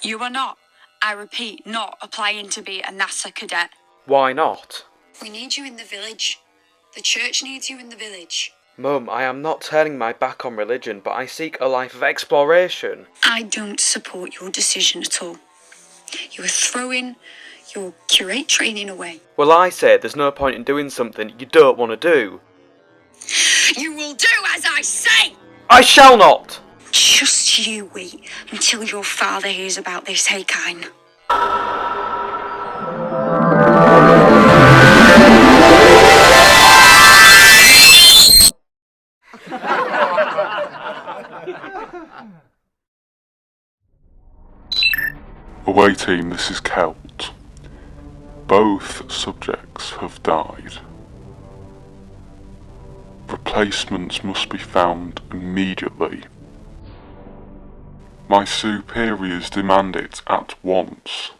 You are not, I repeat, not applying to be a NASA cadet. Why not? We need you in the village. The church needs you in the village. Mum, I am not turning my back on religion, but I seek a life of exploration. I don't support your decision at all. You are throwing your curate training away. Well, I say there's no point in doing something you don't want to do. You will do as I say! I shall not! Just you wait until your father hears about this, Hakine. Away team, this is Celt. Both subjects have died. Replacements must be found immediately. My superiors demand it at once.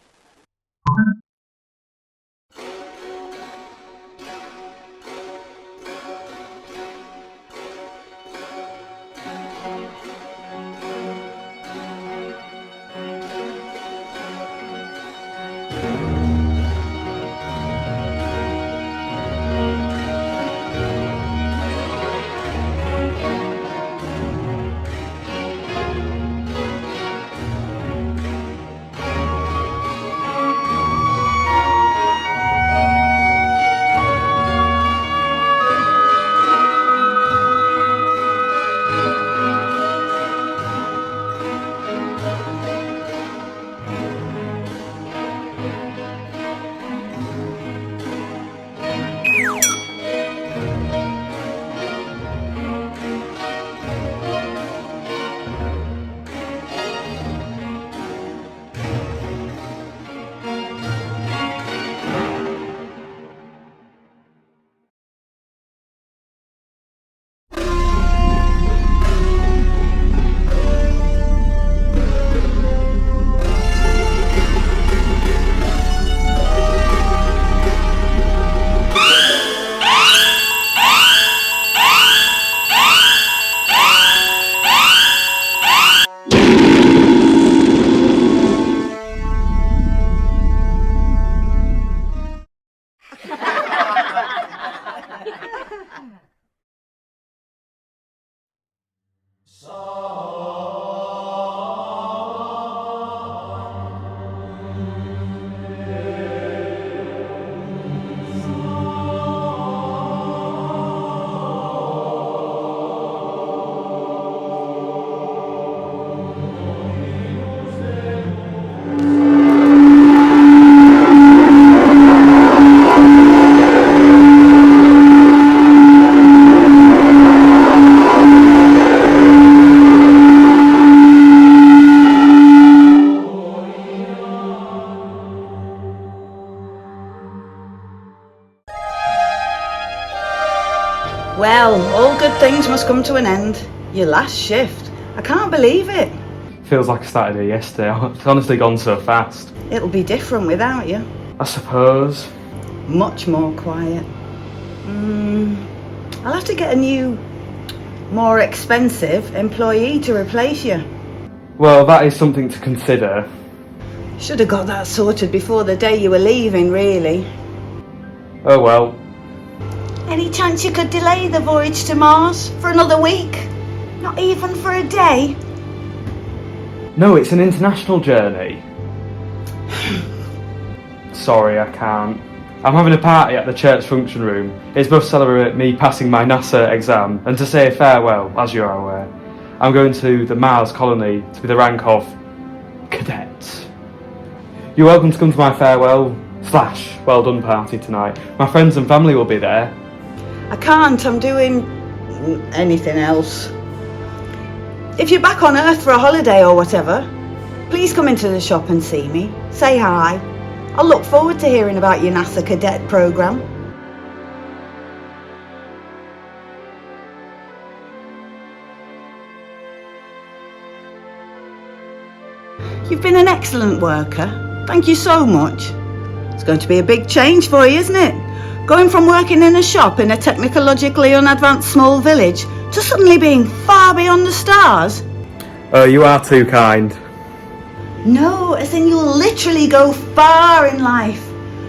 Well, all good things must come to an end. Your last shift. I can't believe it. Feels like I started here yesterday. It's honestly gone so fast. It'll be different without you. I suppose. Much more quiet. I'll have to get a new, more expensive employee to replace you. Well, that is something to consider. Should have got that sorted before the day you were leaving, really. Oh well. Any chance you could delay the voyage to Mars for another week? Not even for a day? No, it's an international journey. Sorry, I can't. I'm having a party at the church function room. It's both to celebrate me passing my NASA exam and to say farewell, as you are aware. I'm going to the Mars colony to be the rank of cadet. You're welcome to come to my farewell / well done party tonight. My friends and family will be there. I can't, I'm doing anything else. If you're back on Earth for a holiday or whatever, please come into the shop and see me. Say hi. I'll look forward to hearing about your NASA cadet programme. You've been an excellent worker. Thank you so much. It's going to be a big change for you, isn't it? Going from working in a shop in a technologically unadvanced small village to suddenly being far beyond the stars. Oh, you are too kind. No, as in you'll literally go far in life,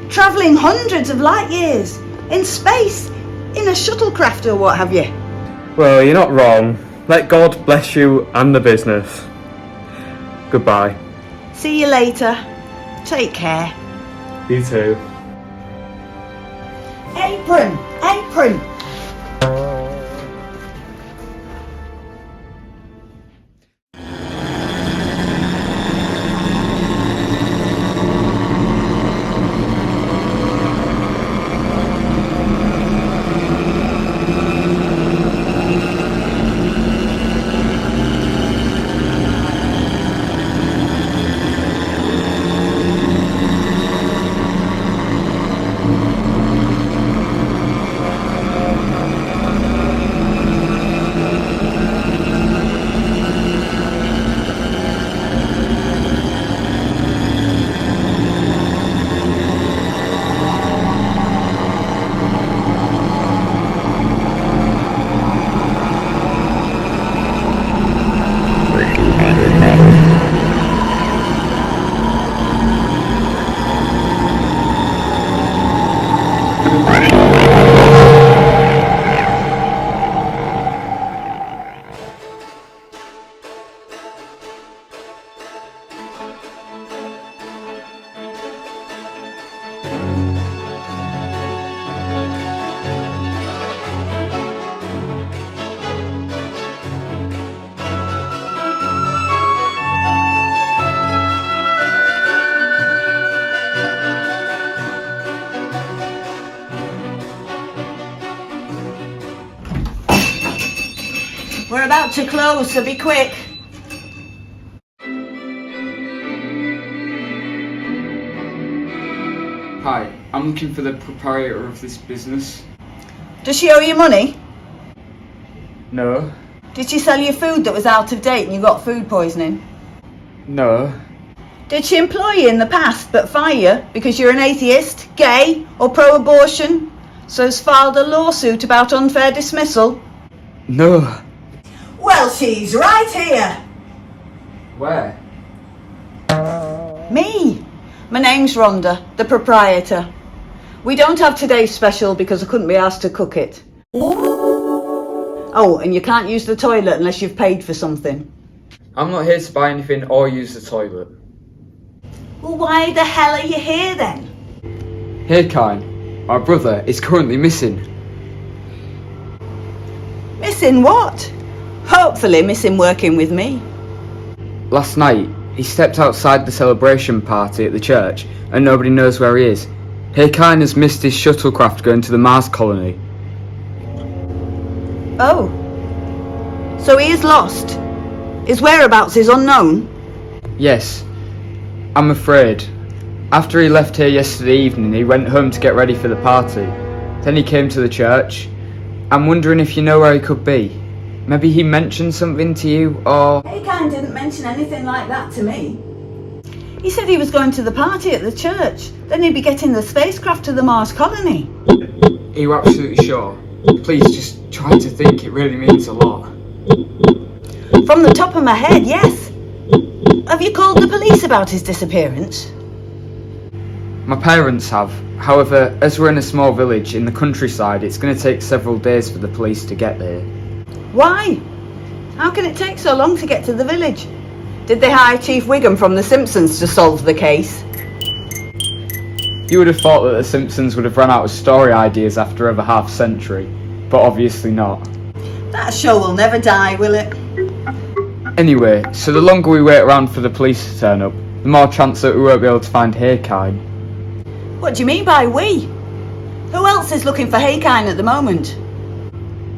travelling hundreds of light years, in space, in a shuttlecraft or what have you. Well, you're not wrong. Let God bless you and the business. Goodbye. See you later. Take care. You too. Apron! Apron! We're about to close, so be quick. Hi, I'm looking for the proprietor of this business. Does she owe you money? No. Did she sell you food that was out of date and you got food poisoning? No. Did she employ you in the past but fire you because you're an atheist, gay or pro-abortion? So has filed a lawsuit about unfair dismissal? No. Well, she's right here. Where? Me. My name's Rhonda, the proprietor. We don't have today's special because I couldn't be asked to cook it. Oh, and you can't use the toilet unless you've paid for something. I'm not here to buy anything or use the toilet. Well, why the hell are you here then? Hakine, my brother, is currently missing. Missing what? Hopefully missing working with me. Last night, he stepped outside the celebration party at the church and nobody knows where he is. Hakine has missed his shuttlecraft going to the Mars colony. Oh. So he is lost? His whereabouts is unknown? Yes. I'm afraid. After he left here yesterday evening, he went home to get ready for the party. Then he came to the church. I'm wondering if you know where he could be. Maybe he mentioned something to you, or... Hakine didn't mention anything like that to me. He said he was going to the party at the church. Then he'd be getting the spacecraft to the Mars colony. Are you absolutely sure? Please just try to think, it really means a lot. From the top of my head, yes. Have you called the police about his disappearance? My parents have. However, as we're in a small village in the countryside, it's going to take several days for the police to get there. Why? How can it take so long to get to the village? Did they hire Chief Wiggum from The Simpsons to solve the case? You would have thought that The Simpsons would have run out of story ideas after over half a century, but obviously not. That show will never die, will it? Anyway, so the longer we wait around for the police to turn up, the more chance that we won't be able to find Hakine. What do you mean by we? Who else is looking for Hakine at the moment?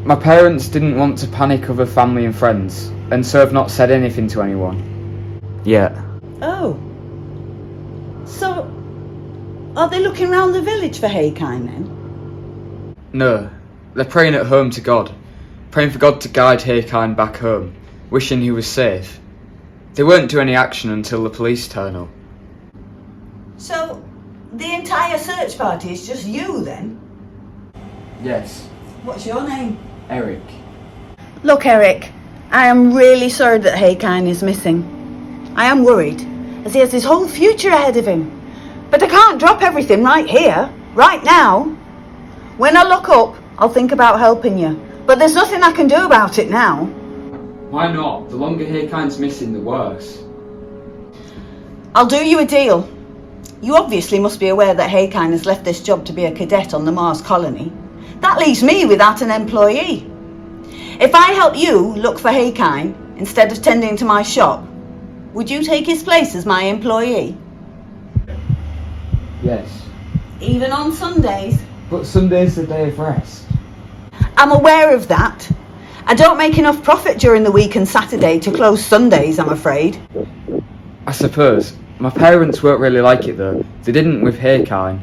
My parents didn't want to panic other family and friends, and so have not said anything to anyone. Yet. Oh. So, are they looking round the village for Hakine then? No, they're praying at home to God. Praying for God to guide Hakine back home, wishing he was safe. They won't do any action until the police turn up. So, the entire search party is just you then? Yes, What's your name? Eric. Look, Eric, I am really sorry that Hakine is missing. I am worried, as he has his whole future ahead of him. But I can't drop everything right here, right now. When I look up, I'll think about helping you. But there's nothing I can do about it now. Why not? The longer Hakine's missing, the worse. I'll do you a deal. You obviously must be aware that Hakine has left this job to be a cadet on the Mars colony. That leaves me without an employee. If I help you look for Hakine instead of tending to my shop, would you take his place as my employee? Yes. Even on Sundays? But Sunday's the day of rest. I'm aware of that. I don't make enough profit during the week and Saturday to close Sundays, I'm afraid. I suppose. My parents won't really like it though. They didn't with Hakine.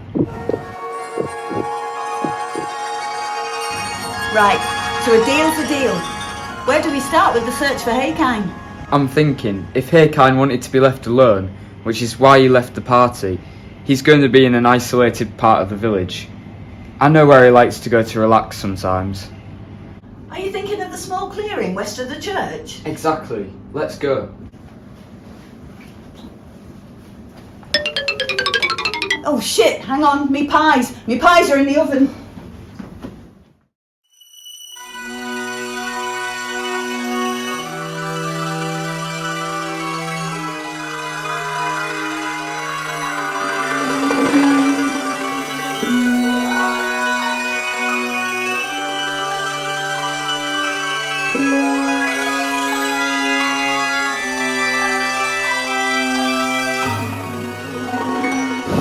Right, so a deal's a deal. Where do we start with the search for Hakine? I'm thinking, if Hakine wanted to be left alone, which is why he left the party, he's going to be in an isolated part of the village. I know where he likes to go to relax sometimes. Are you thinking of the small clearing west of the church? Exactly. Let's go. Oh shit, hang on, me pies are in the oven.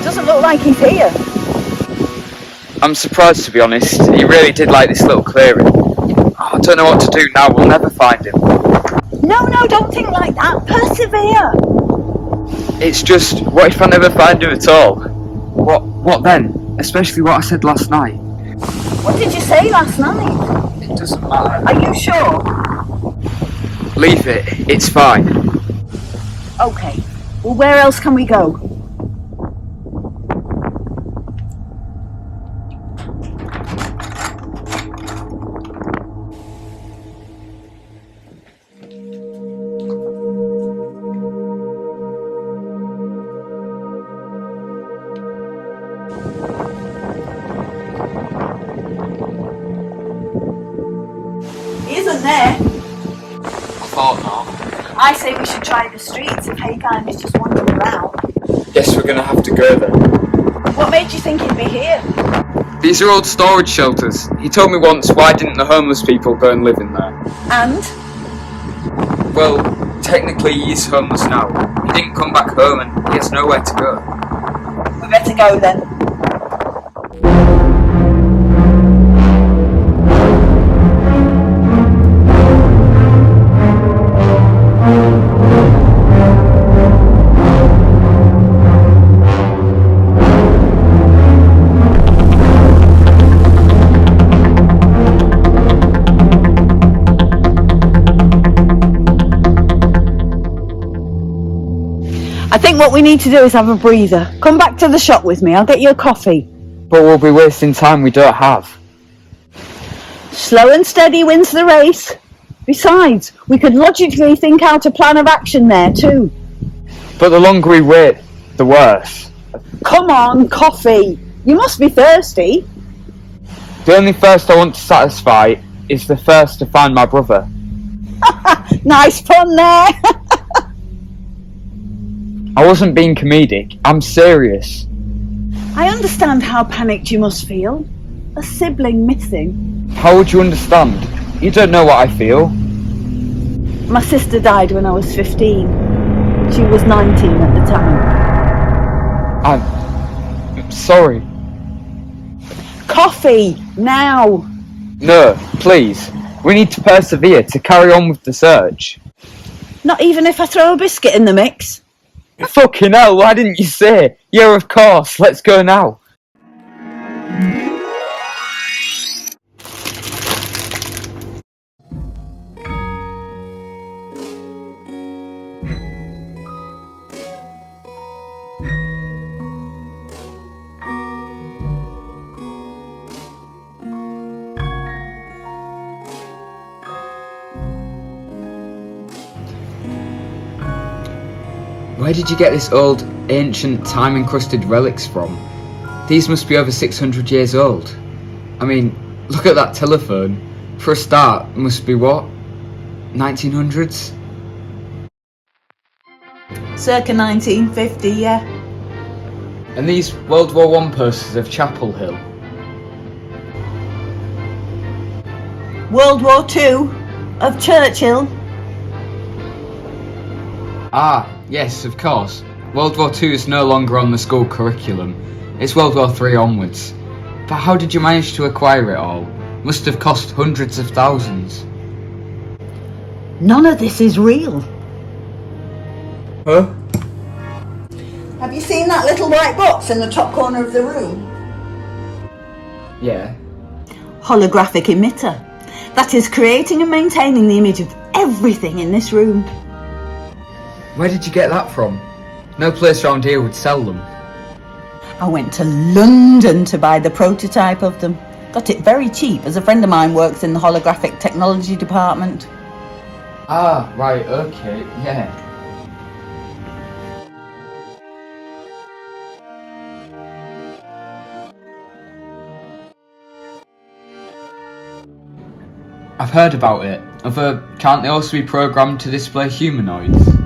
Doesn't look like he's here. I'm surprised, to be honest. He really did like this little clearing. Oh, I don't know what to do now. We'll never find him. No, don't think like that. Persevere. It's just, what if I never find him at all? What then? Especially what I said last night. What did you say last night? It doesn't matter. Are you sure? Leave it. It's fine. Okay. Well, where else can we go? He isn't there. I thought not. I say we should try the streets if Hakine is just wandering around. Guess we're gonna have to go then. What made you think he'd be here? These are old storage shelters. He told me once, why didn't the homeless people go and live in there? And? Well, technically he is homeless now. He didn't come back home and he has nowhere to go. We better go then. I think what we need to do is have a breather. Come back to the shop with me. I'll get you a coffee. But we'll be wasting time we don't have. Slow and steady wins the race. Besides, we could logically think out a plan of action there too. But the longer we wait, the worse. Come on, coffee. You must be thirsty. The only thirst I want to satisfy is the thirst to find my brother. Nice pun there. I wasn't being comedic, I'm serious. I understand how panicked you must feel. A sibling missing. How would you understand? You don't know what I feel. My sister died when I was 15. She was 19 at the time. I'm sorry. Coffee, now. No, please. We need to persevere to carry on with the search. Not even if I throw a biscuit in the mix. Fucking hell, why didn't you say? Yeah, of course, let's go now. Where did you get this old, ancient, time-encrusted relics from? These must be over 600 years old. I mean, look at that telephone. For a start, it must be what? 1900s? Circa 1950, yeah. And these World War I posters of Chapel Hill? World War II of Churchill. Ah, yes, of course. World War II is no longer on the school curriculum. It's World War III onwards. But how did you manage to acquire it all? Must have cost hundreds of thousands. None of this is real. Huh? Have you seen that little white box in the top corner of the room? Yeah. Holographic emitter. That is creating and maintaining the image of everything in this room. Where did you get that from? No place around here would sell them. I went to London to buy the prototype of them. Got it very cheap, as a friend of mine works in the holographic technology department. Ah, right, okay, yeah. I've heard about it. Although, can't they also be programmed to display humanoids?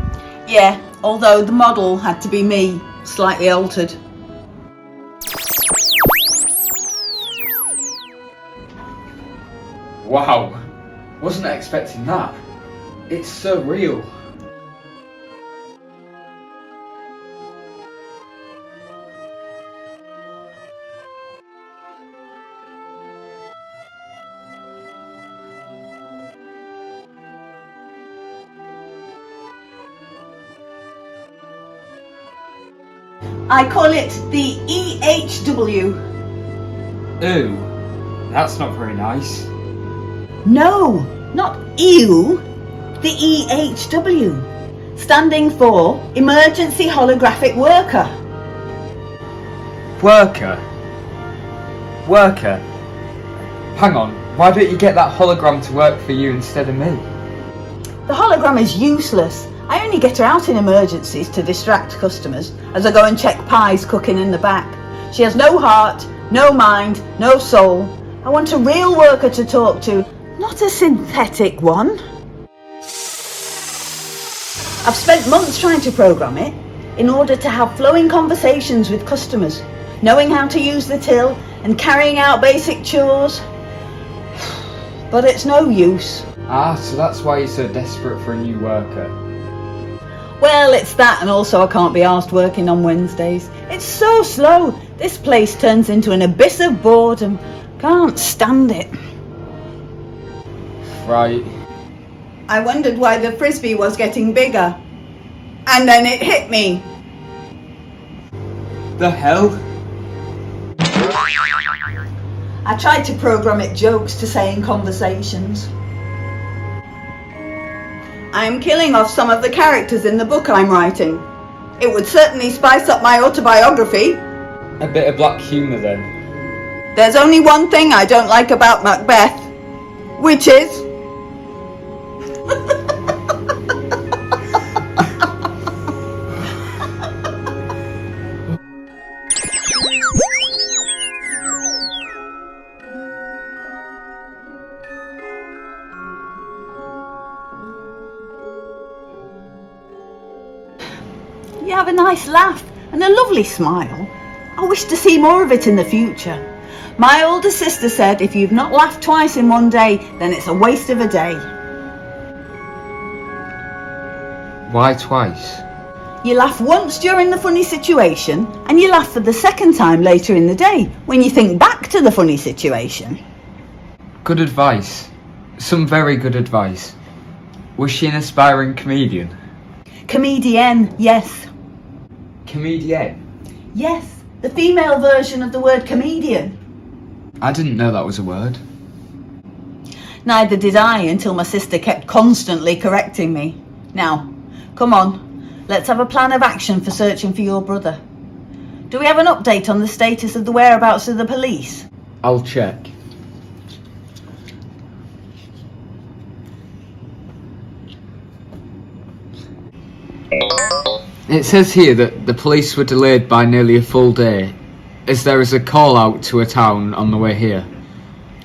Yeah, although the model had to be me, slightly altered. Wow, wasn't expecting that. It's so real. I call it the EHW. Ooh, that's not very nice. No, not ew. The EHW, standing for Emergency Holographic Worker. Worker? Hang on, why don't you get that hologram to work for you instead of me? The hologram is useless. I only get her out in emergencies to distract customers as I go and check pies cooking in the back. She has no heart, no mind, no soul. I want a real worker to talk to, not a synthetic one. I've spent months trying to program it in order to have flowing conversations with customers, knowing how to use the till and carrying out basic chores. But it's no use. Ah, so that's why you're so desperate for a new worker. Well, it's that, and also I can't be asked working on Wednesdays. It's so slow. This place turns into an abyss of boredom. Can't stand it. Right. I wondered why the frisbee was getting bigger. And then it hit me. The hell? I tried to program it jokes to say in conversations. I am killing off some of the characters in the book I'm writing. It would certainly spice up my autobiography. A bit of black humour then. There's only one thing I don't like about Macbeth, which is... You have a nice laugh and a lovely smile. I wish to see more of it in the future. My older sister said if you've not laughed twice in one day, then it's a waste of a day. Why twice? You laugh once during the funny situation, and you laugh for the second time later in the day when you think back to the funny situation. Good advice. Some very good advice. Was she an aspiring comedian? Comedienne, yes. Comedienne? Yes, the female version of the word comedian. I didn't know that was a word. Neither did I until my sister kept constantly correcting me. Now, come on, let's have a plan of action for searching for your brother. Do we have an update on the status of the whereabouts of the police? I'll check. It says here that the police were delayed by nearly a full day, as there is a call out to a town on the way here,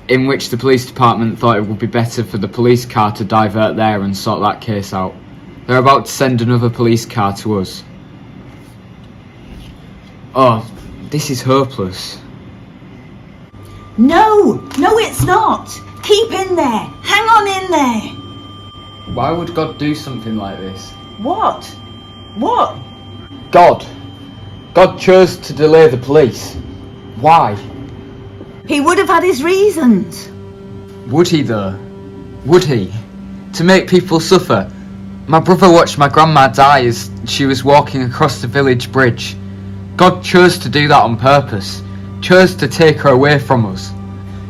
in which the police department thought it would be better for the police car to divert there and sort that case out. They're about to send another police car to us. Oh, this is hopeless. No, it's not. Keep in there. Hang on in there. Why would God do something like this? What? What? God chose to delay the police. Why? He would have had his reasons. Would he though? Would he? To make people suffer? My brother watched my grandma die as she was walking across the village bridge. God chose to do that on purpose. Chose to take her away from us.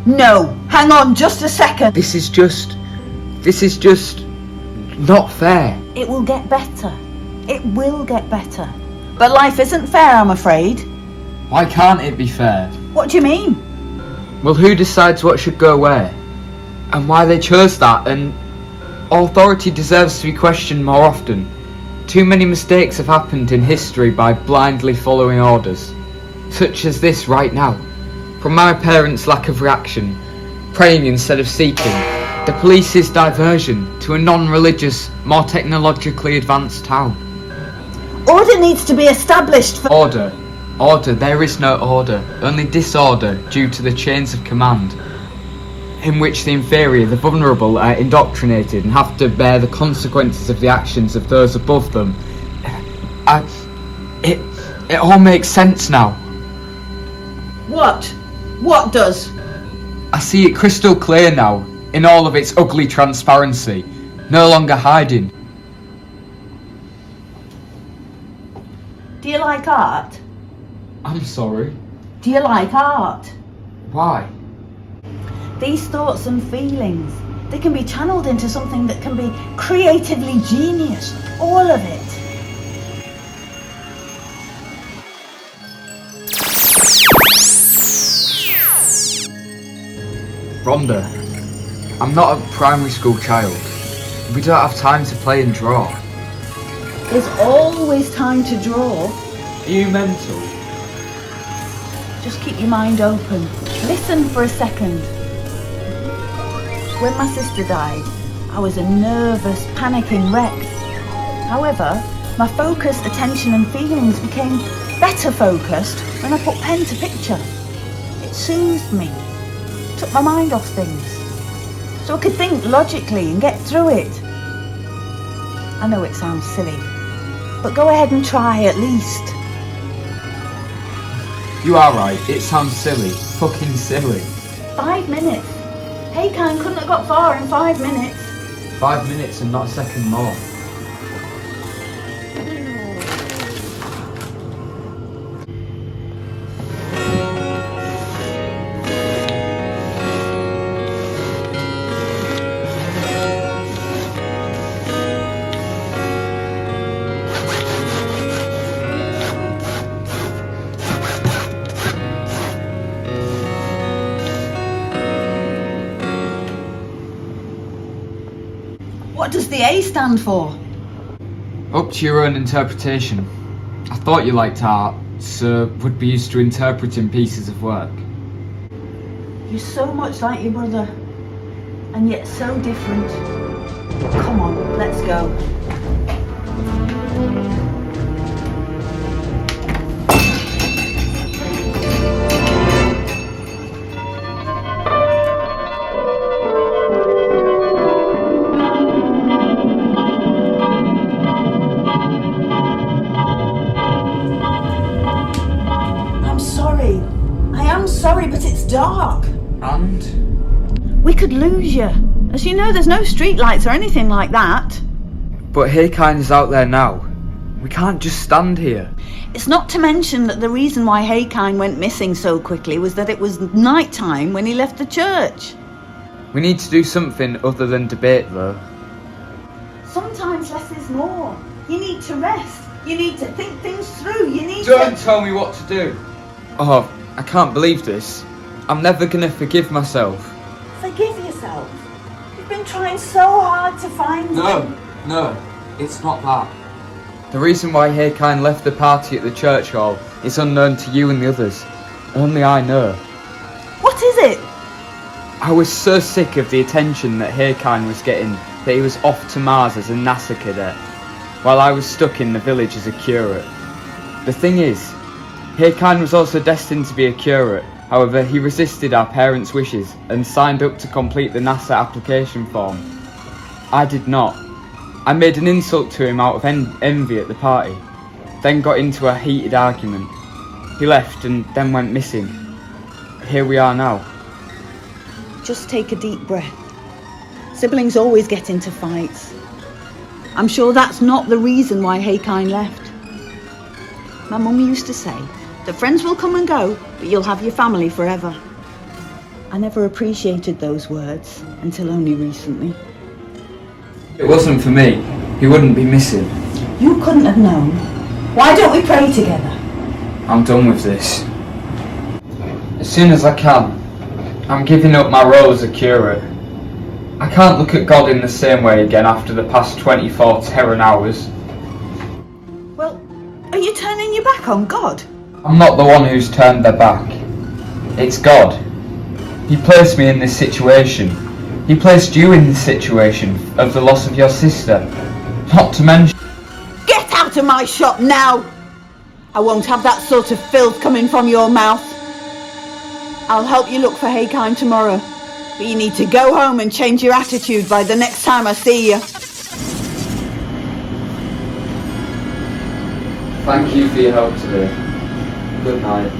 No, hang on just a second. This is just not fair. It will get better. It will get better. But life isn't fair, I'm afraid. Why can't it be fair? What do you mean? Well, who decides what should go where? And why they chose that? And authority deserves to be questioned more often. Too many mistakes have happened in history by blindly following orders. Such as this right now. From my parents' lack of reaction, praying instead of seeking, the police's diversion to a non-religious, more technologically advanced town. Order needs to be established for... Order, there is no order, only disorder due to the chains of command, in which the inferior, the vulnerable, are indoctrinated and have to bear the consequences of the actions of those above them. It all makes sense now. What? What does? I see it crystal clear now, in all of its ugly transparency, no longer hiding. Do you like art? I'm sorry. Do you like art? Why? These thoughts and feelings, they can be channeled into something that can be creatively genius. All of it. Rhonda, I'm not a primary school child. We don't have time to play and draw. There's always time to draw. Are you mental? Just keep your mind open. Listen for a second. When my sister died, I was a nervous, panicking wreck. However, my focus, attention and feelings became better focused when I put pen to picture. It soothed me, took my mind off things, so I could think logically and get through it. I know it sounds silly, but go ahead and try at least. You are right, it sounds silly. Fucking silly. 5 minutes. Hakine couldn't have got far in 5 minutes. 5 minutes and not a second more. What does the A stand for? Up to your own interpretation. I thought you liked art, so would be used to interpreting pieces of work. You're so much like your brother, and yet so different. Come on, let's go. Sorry, but it's dark. And? We could lose you. As you know, there's no street lights or anything like that. But Hakine is out there now. We can't just stand here. It's not to mention that the reason why Hakine went missing so quickly was that it was night time when he left the church. We need to do something other than debate, though. Sometimes less is more. You need to rest. You need to think things through. You need Don't to... tell me what to do. Oh, I can't believe this. I'm never gonna forgive myself. Forgive yourself. You've been trying so hard to find him. No, it's not that. The reason why Hakine left the party at the church hall is unknown to you and the others. Only I know. What is it? I was so sick of the attention that Hakine was getting that he was off to Mars as a NASA cadet, while I was stuck in the village as a curate. The thing is, Hakine was also destined to be a curate. However, he resisted our parents' wishes and signed up to complete the NASA application form. I did not. I made an insult to him out of envy at the party, then got into a heated argument. He left and then went missing. Here we are now. Just take a deep breath. Siblings always get into fights. I'm sure that's not the reason why Hakine left. My mum used to say that friends will come and go, but you'll have your family forever. I never appreciated those words until only recently. If it wasn't for me, he wouldn't be missing. You couldn't have known. Why don't we pray together? I'm done with this. As soon as I can, I'm giving up my role as a curate. I can't look at God in the same way again after the past 24 terran hours. Well, are you turning your back on God? I'm not the one who's turned their back. It's God. He placed me in this situation. He placed you in this situation of the loss of your sister. Not to mention... Get out of my shop now! I won't have that sort of filth coming from your mouth. I'll help you look for Hakine tomorrow, but you need to go home and change your attitude by the next time I see you. Thank you for your help today. Good night.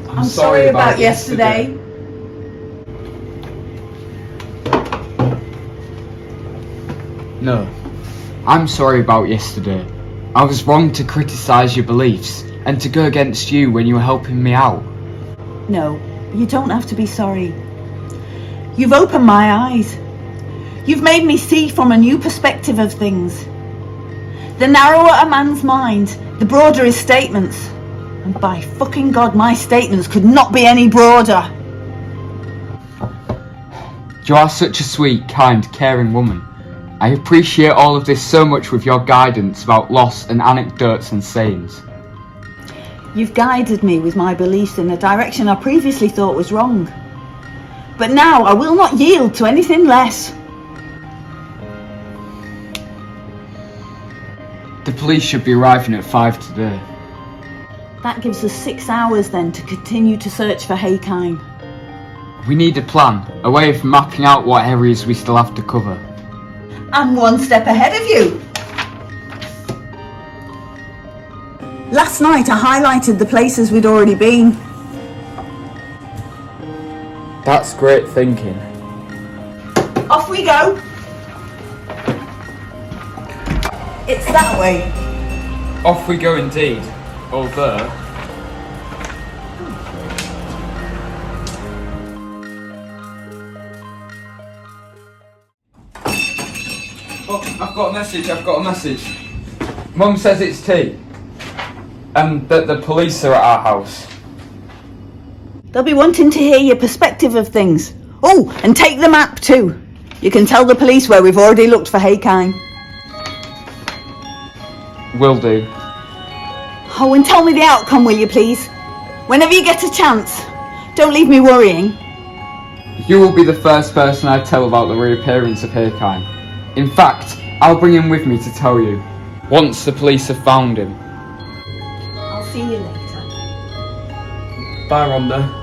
I'm sorry about yesterday. No, I'm sorry about yesterday. I was wrong to criticise your beliefs and to go against you when you were helping me out. No, you don't have to be sorry. You've opened my eyes. You've made me see from a new perspective of things. The narrower a man's mind, the broader his statements. And by fucking God, my statements could not be any broader. You are such a sweet, kind, caring woman. I appreciate all of this so much with your guidance about loss and anecdotes and sayings. You've guided me with my beliefs in a direction I previously thought was wrong. But now I will not yield to anything less. The police should be arriving at 5 today. That gives us 6 hours then to continue to search for Hakine. We need a plan, a way of mapping out what areas we still have to cover. I'm one step ahead of you. Last night I highlighted the places we'd already been. That's great thinking. Off we go. It's that way. Off we go indeed. Although... Oh, I've got a message. Mum says it's tea. And that the police are at our house. They'll be wanting to hear your perspective of things. Oh, and take the map too. You can tell the police where we've already looked for Hakine. Will do. Oh, and tell me the outcome, will you please? Whenever you get a chance. Don't leave me worrying. You will be the first person I tell about the reappearance of Hakine. In fact, I'll bring him with me to tell you. Once the police have found him. I'll see you later. Bye, Rhonda.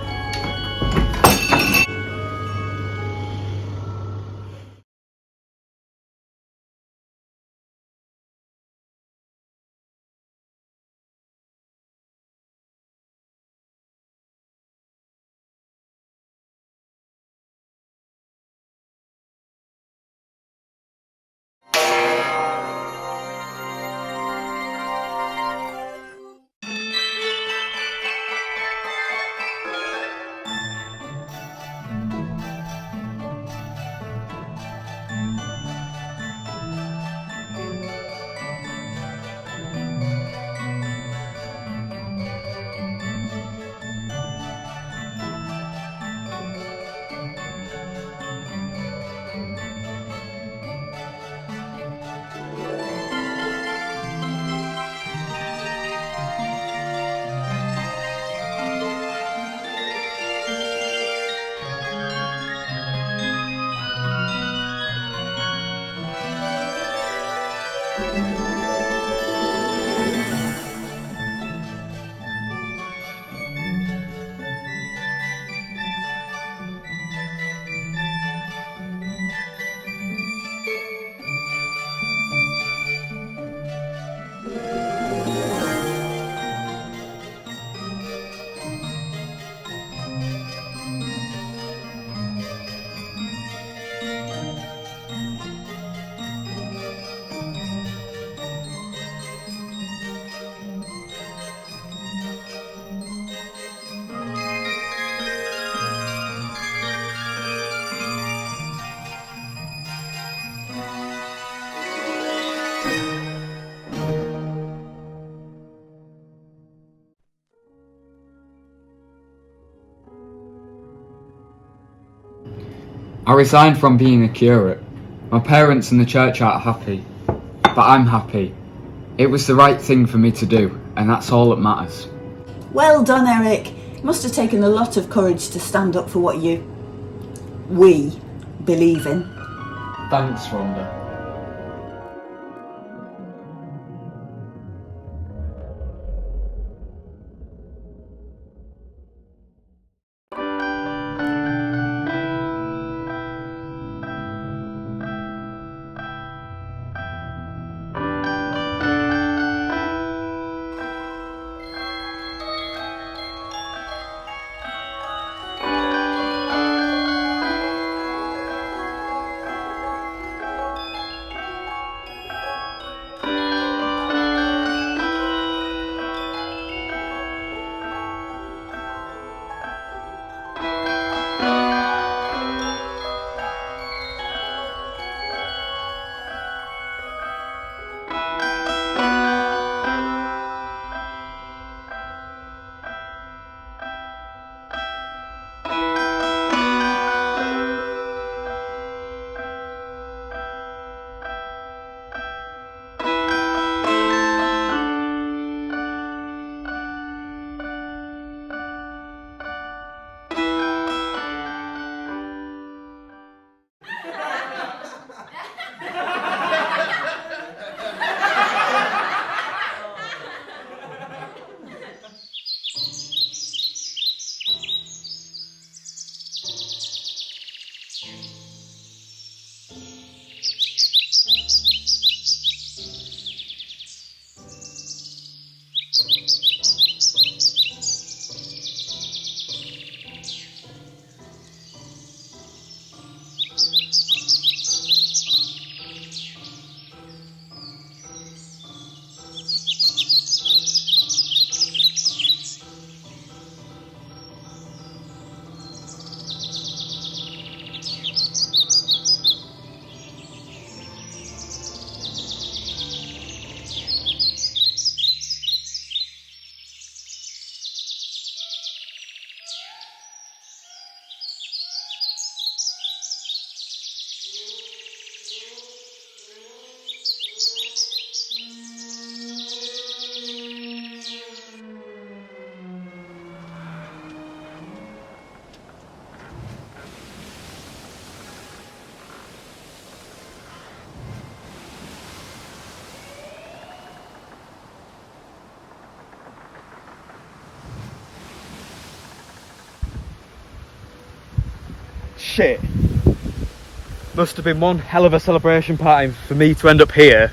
I resigned from being a curate. My parents and the church aren't happy, but I'm happy. It was the right thing for me to do, and that's all that matters. Well done, Eric. It must have taken a lot of courage to stand up for what we believe in. Thanks, Rhonda. Shit. Must have been one hell of a celebration party for me to end up here.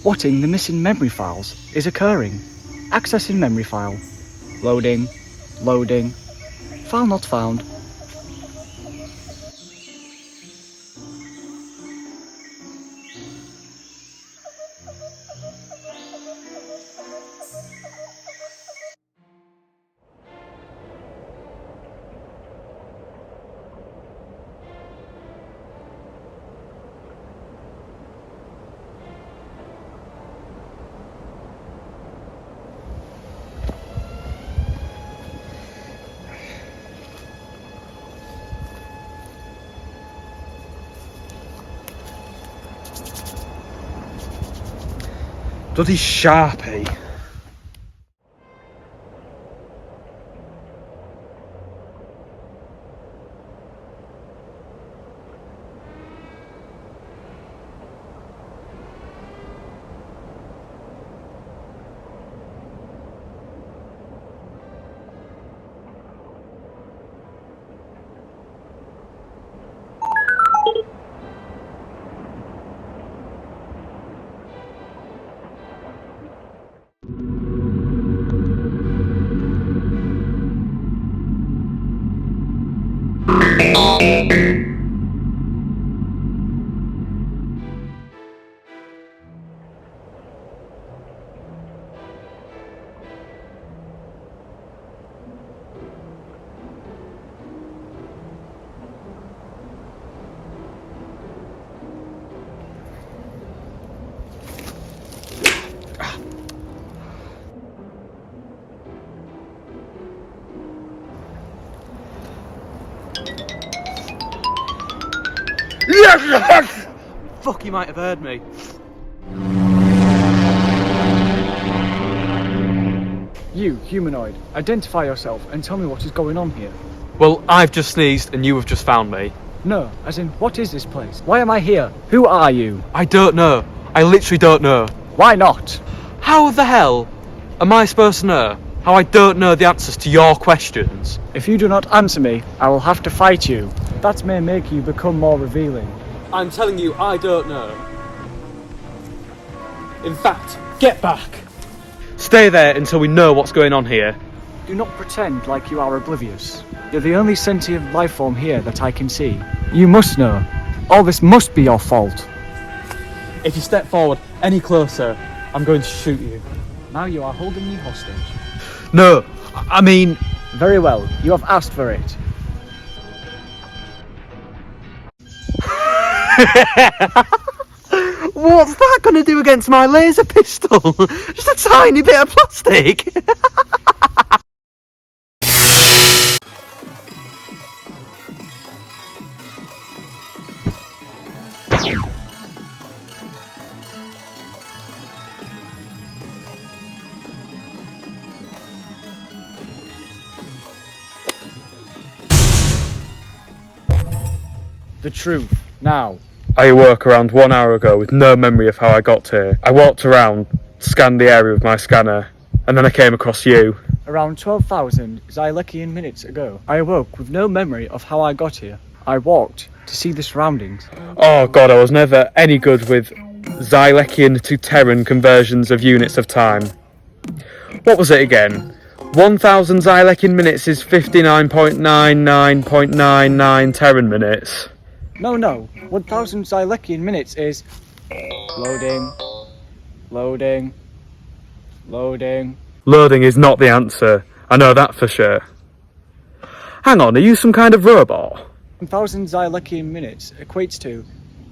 Whatting the missing memory files is occurring. Accessing memory file. Loading. Loading. File not found. Bloody Sharpie. Fuck, you might have heard me. You, humanoid, identify yourself and tell me what is going on here. Well, I've just sneezed and you have just found me. No, as in, what is this place? Why am I here? Who are you? I don't know. I literally don't know. Why not? How the hell am I supposed to know how I don't know the answers to your questions? If you do not answer me, I will have to fight you. That may make you become more revealing. I'm telling you, I don't know. In fact, get back! Stay there until we know what's going on here. Do not pretend like you are oblivious. You're the only sentient life form here that I can see. You must know. All this must be your fault. If you step forward any closer, I'm going to shoot you. Now you are holding me hostage. No, I mean... Very well, you have asked for it. What's that going to do against my laser pistol? Just a tiny bit of plastic. The truth, now. I awoke around 1 hour ago with no memory of how I got here. I walked around, scanned the area with my scanner, and then I came across you. Around 12,000 Xylekian minutes ago, I awoke with no memory of how I got here. I walked to see the surroundings. Oh god, I was never any good with Xylekian to Terran conversions of units of time. What was it again? 1,000 Xylekian minutes is 59.99.99 Terran minutes. No, 1,000 Xylekian minutes is... Loading. Loading. Loading. Loading is not the answer. I know that for sure. Hang on, are you some kind of robot? 1,000 Xylekian minutes equates to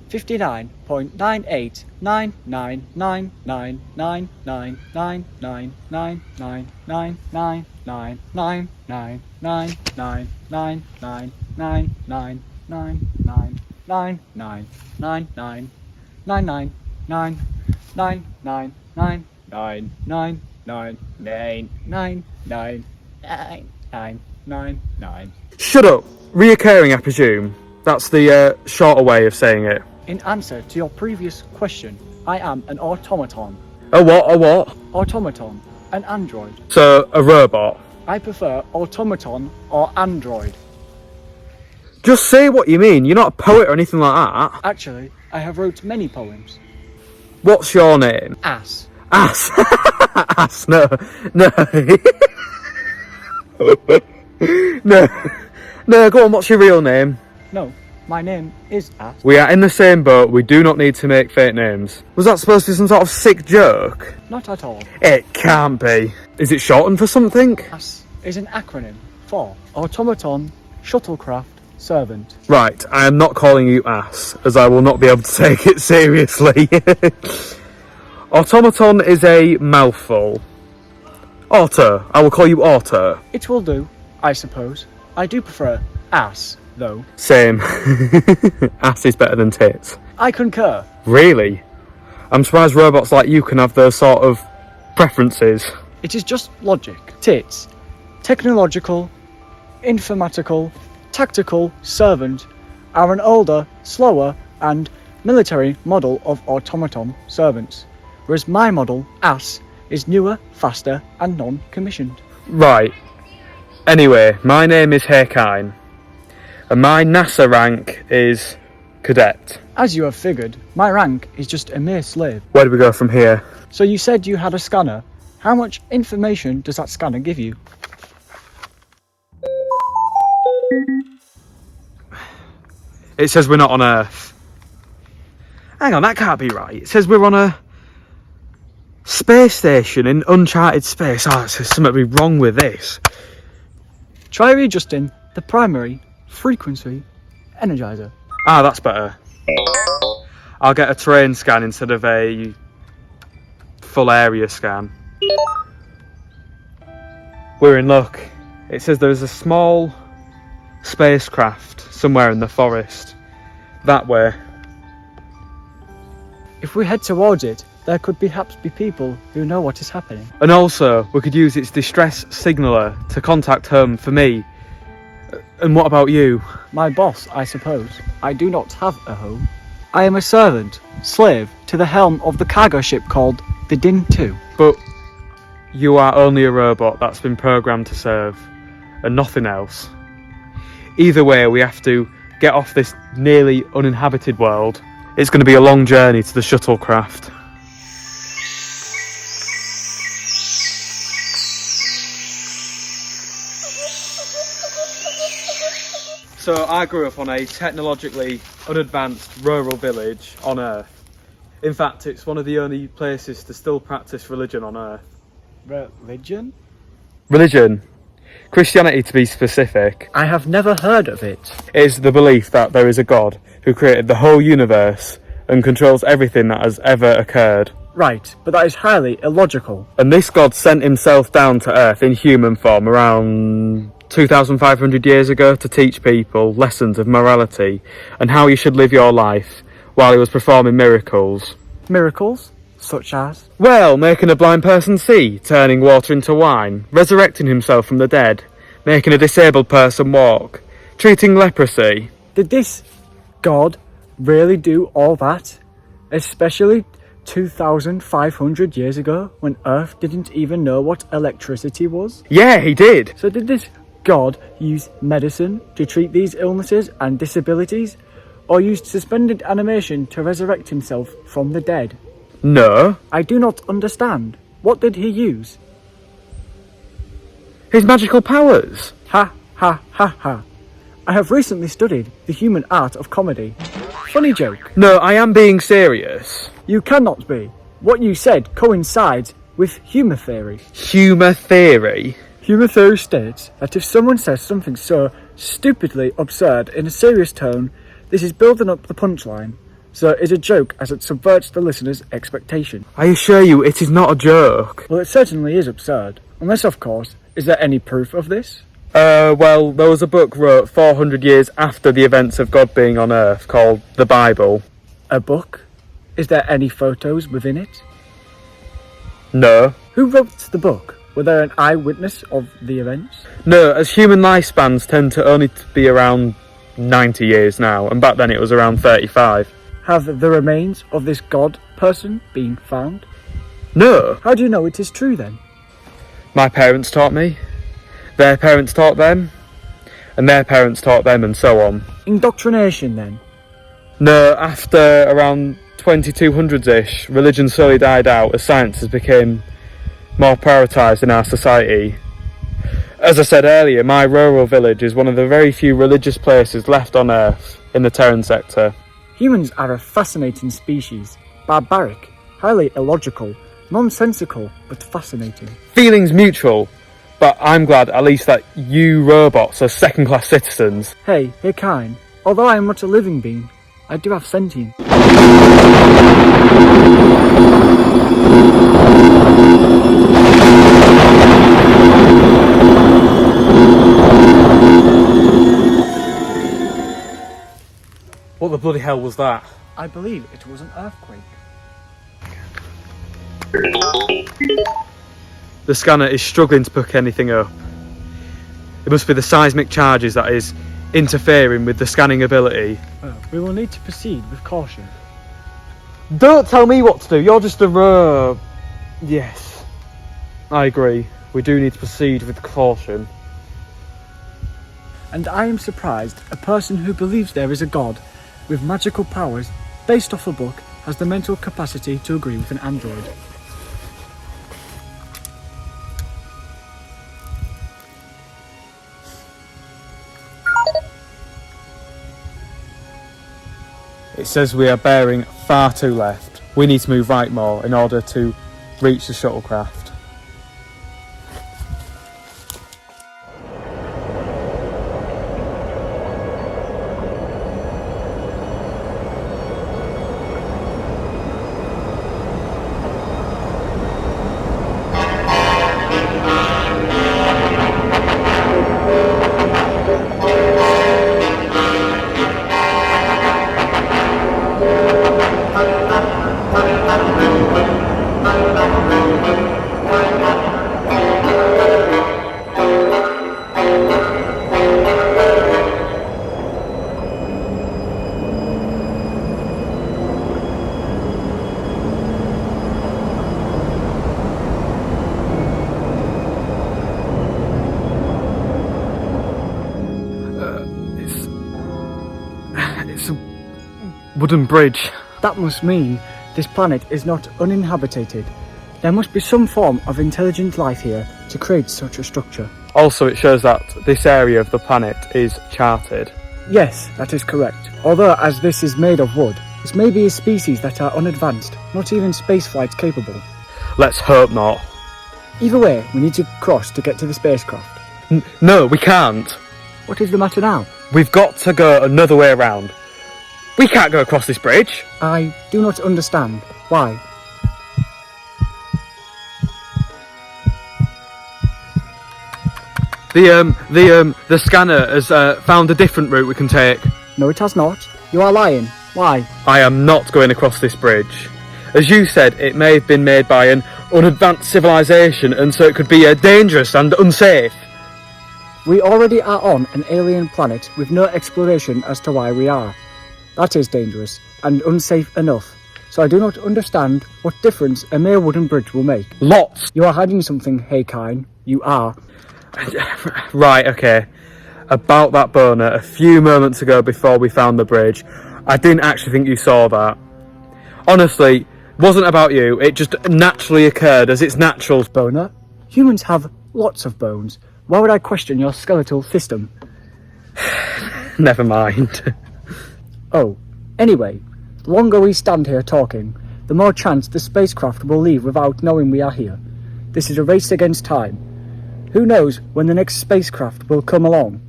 59.99999999999999999999999999999999999999999. Shut up! Reoccurring, I presume. That's the shorter way of saying it. In answer to your previous question, I am an automaton. A what? A what? Automaton, an android. So, a robot. I prefer automaton or android. Just say what you mean. You're not a poet or anything like that. Actually, I have wrote many poems. What's your name? Ass. Ass. Ass. No. No. No. No, go on, what's your real name? No, my name is Ass. We are in the same boat, we do not need to make fake names. Was that supposed to be some sort of sick joke? Not at all. It can't be. Is it shortened for something? Ass is an acronym for Automaton Shuttlecraft Servant. Right, I am not calling you ass, as I will not be able to take it seriously. Automaton is a mouthful. Auto, I will call you Auto. It will do, I suppose. I do prefer ass, though. Same. Ass is better than tits. I concur. Really? I'm surprised robots like you can have those sort of preferences. It is just logic. Tits. Technological, informatical, tactical servant are an older, slower, and military model of automaton servants, whereas my model, AS, is newer, faster, and non-commissioned. Right. Anyway, my name is Hakine, and my NASA rank is cadet. As you have figured, my rank is just a mere slave. Where do we go from here? So you said you had a scanner. How much information does that scanner give you? It says we're not on Earth. Hang on, that can't be right. It says we're on a space station in uncharted space. Oh, there's something be wrong with this. Try readjusting the primary frequency energizer. Ah, that's better. I'll get a terrain scan instead of a full area scan. We're in luck. It says there is a small spacecraft somewhere in the forest. That way. If we head towards it, there could perhaps be people who know what is happening. And also, we could use its distress signaller to contact home for me. And what about you? My boss, I suppose. I do not have a home. I am a servant, slave, to the helm of the cargo ship called the Din 2. But you are only a robot that's been programmed to serve, and nothing else. Either way, we have to get off this nearly uninhabited world. It's going to be a long journey to the shuttlecraft. So I grew up on a technologically unadvanced rural village on Earth. In fact, it's one of the only places to still practice religion on Earth. Religion? Religion. Christianity, to be specific. I have never heard of it. Is the belief that there is a God who created the whole universe and controls everything that has ever occurred. Right, but that is highly illogical. And this God sent himself down to Earth in human form around 2,500 years ago to teach people lessons of morality and how you should live your life while he was performing miracles. Miracles? Such as? Well, making a blind person see, turning water into wine, resurrecting himself from the dead, making a disabled person walk, treating leprosy. Did this God really do all that? Especially 2,500 years ago, when Earth didn't even know what electricity was? Yeah, he did. So did this God use medicine to treat these illnesses and disabilities? Or used suspended animation to resurrect himself from the dead? No. I do not understand. What did he use? His magical powers. Ha ha ha ha. I have recently studied the human art of comedy. Funny joke. No, I am being serious. You cannot be. What you said coincides with humour theory. Humour theory? Humour theory states that if someone says something so stupidly absurd in a serious tone, this is building up the punchline. So it is a joke as it subverts the listener's expectation. I assure you, it is not a joke. Well, it certainly is absurd. Unless, of course, is there any proof of this? Well, there was a book wrote 400 years after the events of God being on Earth called the Bible. A book? Is there any photos within it? No. Who wrote the book? Were there an eyewitness of the events? No, as human lifespans tend to only be around 90 years now, and back then it was around 35. Have the remains of this God person been found? No. How do you know it is true then? My parents taught me, their parents taught them, and their parents taught them, and so on. Indoctrination then? No, after around 2200s-ish, religion slowly died out as sciences became more prioritised in our society. As I said earlier, my rural village is one of the very few religious places left on Earth in the Terran sector. Humans are a fascinating species. Barbaric, highly illogical, nonsensical, but fascinating. Feelings mutual, but I'm glad at least that you robots are second-class citizens. Hey, Hakine, although I am not a living being, I do have sentience. What the bloody hell was that? I believe it was an earthquake. The scanner is struggling to pick anything up. It must be the seismic charges that is interfering with the scanning ability. We will need to proceed with caution. Don't tell me what to do, you're just a... Yes, I agree. We do need to proceed with caution. And I am surprised a person who believes there is a god with magical powers based off a book has the mental capacity to agree with an android. It says we are bearing far too left. We need to move right more in order to reach the shuttlecraft. Wooden bridge. That must mean this planet is not uninhabited. There must be some form of intelligent life here to create such a structure. Also, it shows that this area of the planet is charted. Yes, that is correct. Although as this is made of wood, this may be a species that are unadvanced, not even spaceflight capable. Let's hope not. Either way, we need to cross to get to the spacecraft. No, we can't. What is the matter now? We've got to go another way around. We can't go across this bridge. I do not understand. Why? The scanner has found a different route we can take. No, it has not. You are lying. Why? I am not going across this bridge. As you said, it may have been made by an unadvanced civilization, and so it could be dangerous and unsafe. We already are on an alien planet with no exploration as to why we are. That is dangerous and unsafe enough. So I do not understand what difference a mere wooden bridge will make. Lots. You are hiding something, Hakine. You are. Right, okay. About that boner, a few moments ago before we found the bridge, I didn't actually think you saw that. Honestly, it wasn't about you, it just naturally occurred as it's natural. Boner? Humans have lots of bones. Why would I question your skeletal system? Never mind. Oh, anyway, the longer we stand here talking, the more chance the spacecraft will leave without knowing we are here. This is a race against time. Who knows when the next spacecraft will come along?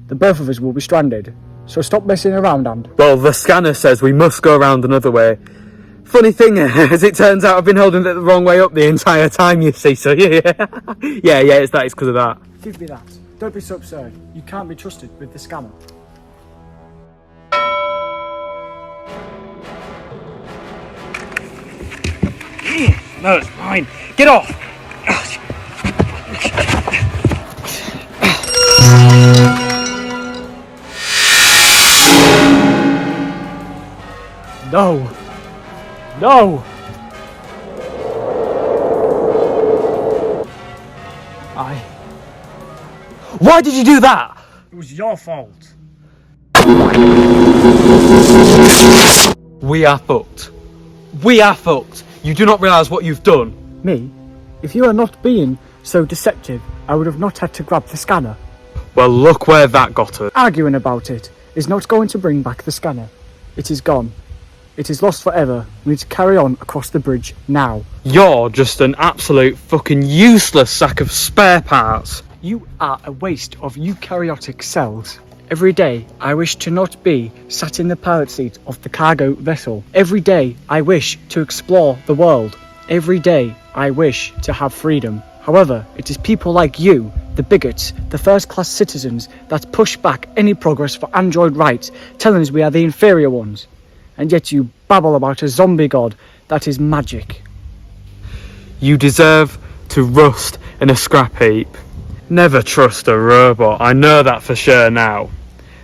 The both of us will be stranded, so stop messing around and... Well, the scanner says we must go around another way. Funny thing, as it turns out, I've been holding it the wrong way up the entire time, you see, so yeah, it's because of that. Give me that. Don't be so absurd. You can't be trusted with the scanner. No, it's fine. Get off! No! No! Why did you do that? It was your fault. We are fucked. We are fucked. You do not realise what you've done. Me? If you are not being so deceptive, I would have not had to grab the scanner. Well, look where that got us. Arguing about it is not going to bring back the scanner. It is gone. It is lost forever. We need to carry on across the bridge now. You're just an absolute fucking useless sack of spare parts. You are a waste of eukaryotic cells. Every day, I wish to not be sat in the pilot seat of the cargo vessel. Every day, I wish to explore the world. Every day, I wish to have freedom. However, it is people like you, the bigots, the first-class citizens, that push back any progress for android rights, telling us we are the inferior ones. And yet you babble about a zombie god that is magic. You deserve to rust in a scrap heap. Never trust a robot, I know that for sure now.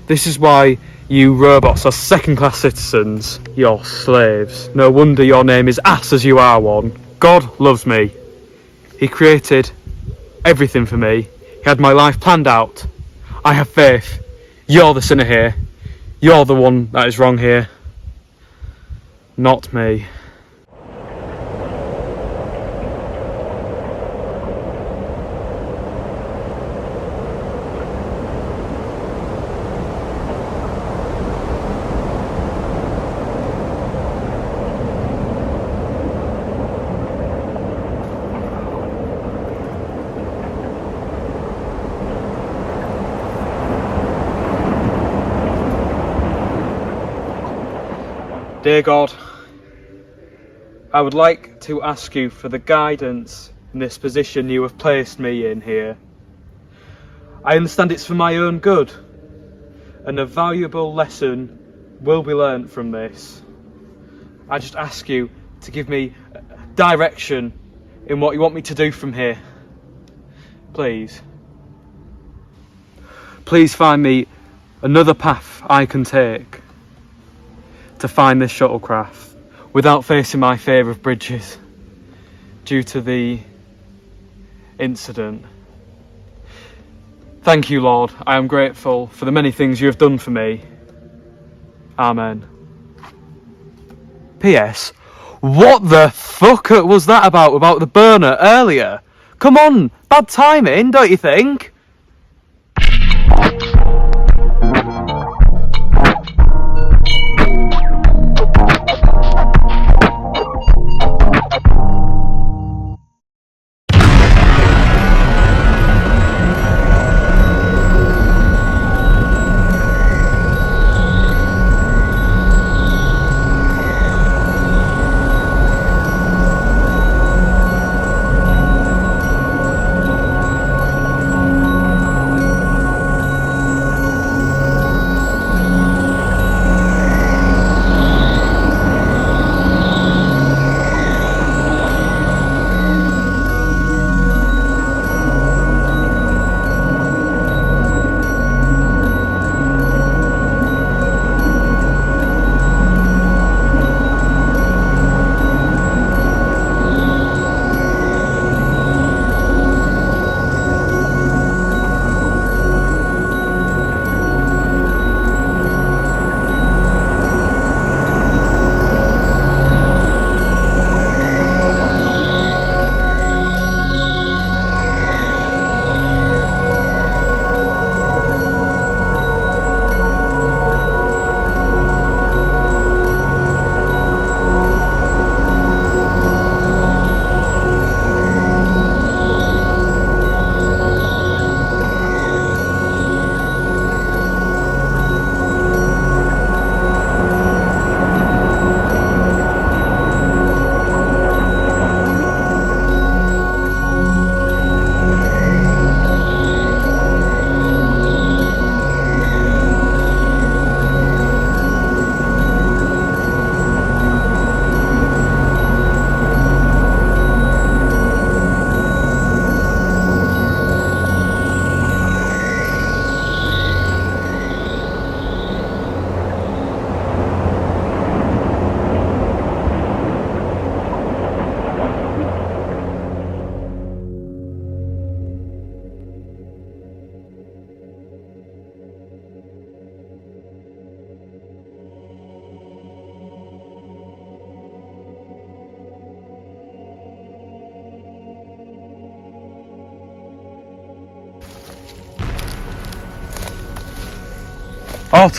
This is why you robots are second-class citizens. You're slaves. No wonder your name is ass as you are one. God loves me. He created everything for me. He had my life planned out. I have faith. You're the sinner here. You're the one that is wrong here. Not me. Dear God, I would like to ask you for the guidance in this position you have placed me in here. I understand it's for my own good, and a valuable lesson will be learnt from this. I just ask you to give me direction in what you want me to do from here. Please. Please find me another path I can take to find this shuttlecraft without facing my fear of bridges due to the incident. Thank you, Lord. I am grateful for the many things you have done for me. Amen. P.S. What the fuck was that about the burner earlier? Come on, bad timing, don't you think?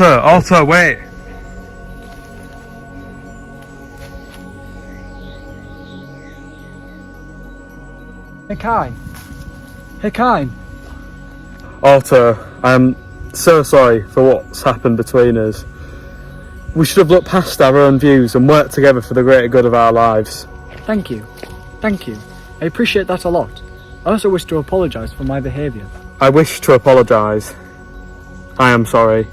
Alter, wait! Hakine! Alter, I am so sorry for what's happened between us. We should have looked past our own views and worked together for the greater good of our lives. Thank you. I appreciate that a lot. I also wish to apologise for my behaviour. I wish to apologise. I am sorry.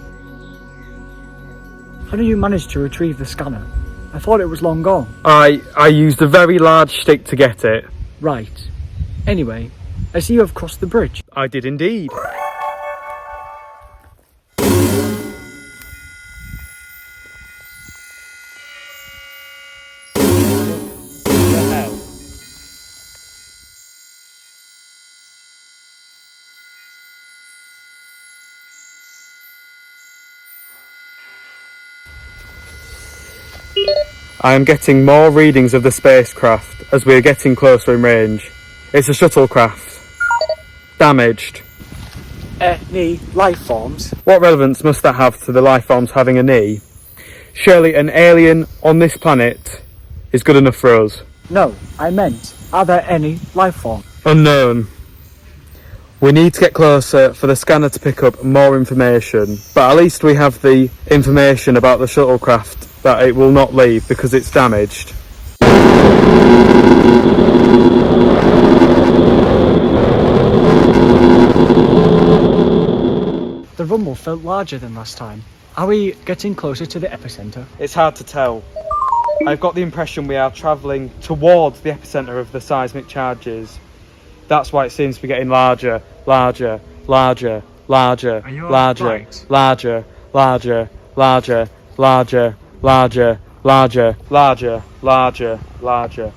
How did you manage to retrieve the scanner? I thought it was long gone. I used a very large stick to get it. Right. Anyway, I see you have crossed the bridge. I did indeed. I am getting more readings of the spacecraft as we are getting closer in range. It's a shuttlecraft. Damaged. Any life forms? What relevance must that have to the life forms having a knee? Surely an alien on this planet is good enough for us. No, I meant, are there any life forms? Unknown. We need to get closer for the scanner to pick up more information, but at least we have the information about the shuttlecraft that it will not leave because it's damaged. The rumble felt larger than last time. Are we getting closer to the epicenter? It's hard to tell. I've got the impression we are travelling towards the epicenter of the seismic charges. That's why it seems to be getting larger, larger, larger, larger, Are you larger, alright? larger, larger, larger, larger, larger, larger, larger, larger, larger.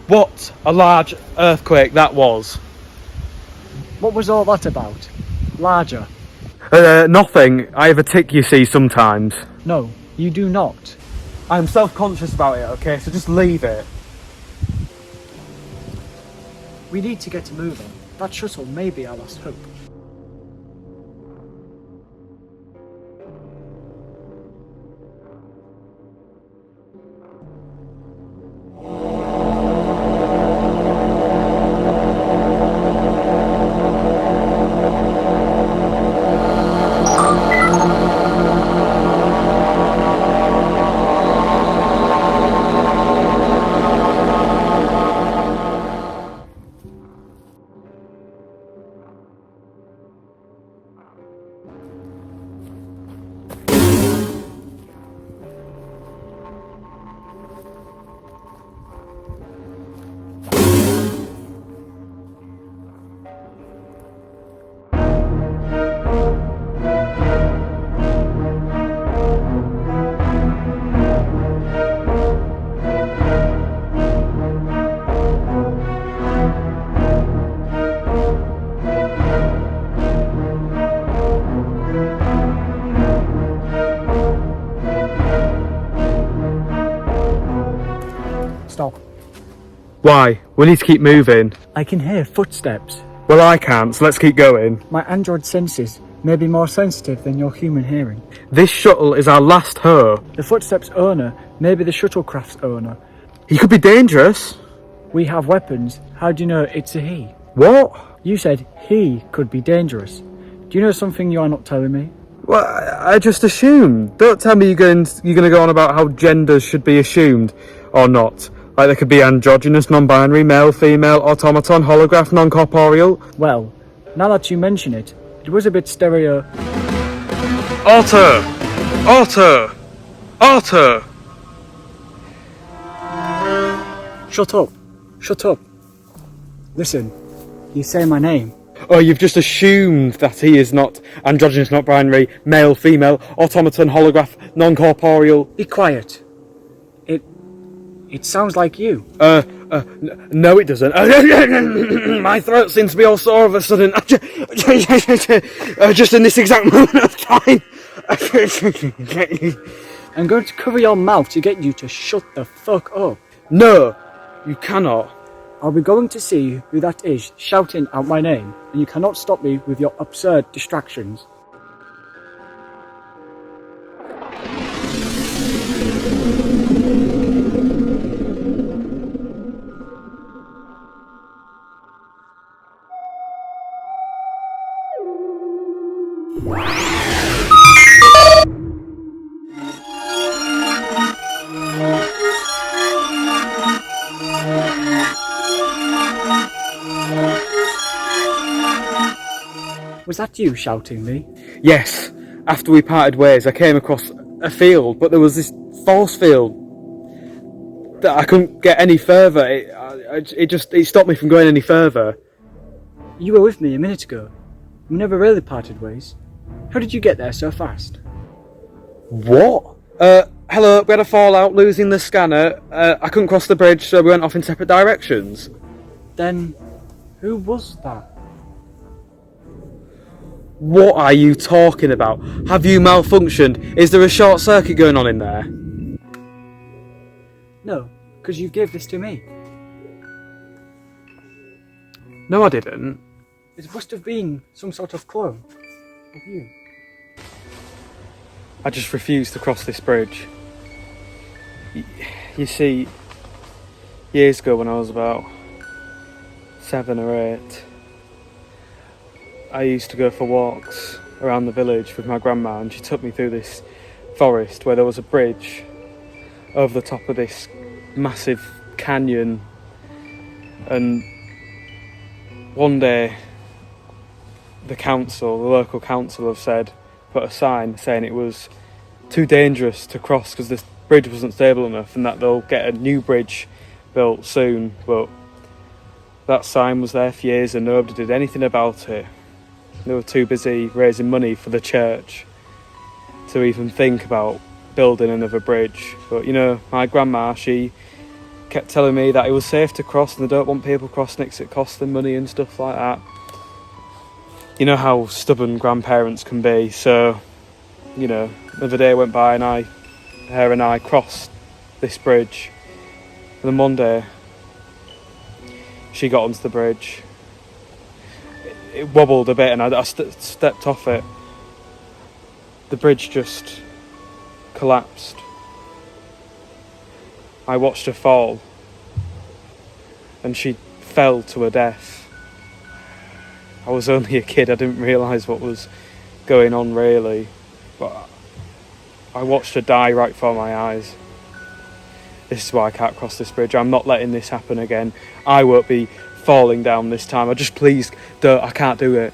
What a large earthquake that was. What was all that about? Larger? Nothing. I have a tic, you see, sometimes. No, you do not. I'm self-conscious about it, okay, so just leave it. We need to get moving. That shuttle may be our last hope. Stop. Why? We need to keep moving. I can hear footsteps. Well, I can't, so let's keep going. My android senses may be more sensitive than your human hearing. This shuttle is our last hope. The footsteps owner may be the shuttlecraft's owner. He could be dangerous. We have weapons. How do you know it's a he? What? You said he could be dangerous. Do you know something you are not telling me? Well, I just assumed. Don't tell me you're going to go on about how genders should be assumed or not. Like there could be androgynous, non-binary, male, female, automaton, holograph, non-corporeal. Well, now that you mention it, it was a bit stereo. Auto! Auto! Auto! Shut up. Shut up. Listen, you say my name. Oh, you've just assumed that he is not androgynous, not binary, male, female, automaton, holograph, non-corporeal. Be quiet. It sounds like you. No it doesn't. My throat seems to be all sore of a sudden. Just in this exact moment of time. I'm going to cover your mouth to get you to shut the fuck up. No, you cannot. I'll be going to see who that is shouting out my name, and you cannot stop me with your absurd distractions. Was that you shouting me? Yes, after we parted ways I came across a field, but there was this force field that I couldn't get any further. It stopped me from going any further. You were with me a minute ago. We never really parted ways. How did you get there so fast? What? Hello, we had a fallout, losing the scanner. I couldn't cross the bridge, so we went off in separate directions. Then, who was that? What are you talking about? Have you malfunctioned? Is there a short circuit going on in there? No, because you gave this to me. No, I didn't. It must have been some sort of clone of you. I just refused to cross this bridge. You see, years ago when I was about 7 or 8, I used to go for walks around the village with my grandma, and she took me through this forest where there was a bridge over the top of this massive canyon, and one day the local council have put a sign saying it was too dangerous to cross because this bridge wasn't stable enough, and that they'll get a new bridge built soon. But that sign was there for years and nobody did anything about it. They were too busy raising money for the church to even think about building another bridge. But you know, my grandma, she kept telling me that it was safe to cross and they don't want people crossing it because it costs them money and stuff like that. You know how stubborn grandparents can be. So, you know, another day went by and her and I crossed this bridge. And then one day, she got onto the bridge. It wobbled a bit and I stepped off it. The bridge just collapsed. I watched her fall and she fell to her death. I was only a kid, I didn't realise what was going on really, but I watched her die right before my eyes. This is why I can't cross this bridge. I'm not letting this happen again. I won't be falling down this time. I just please don't, I can't do it.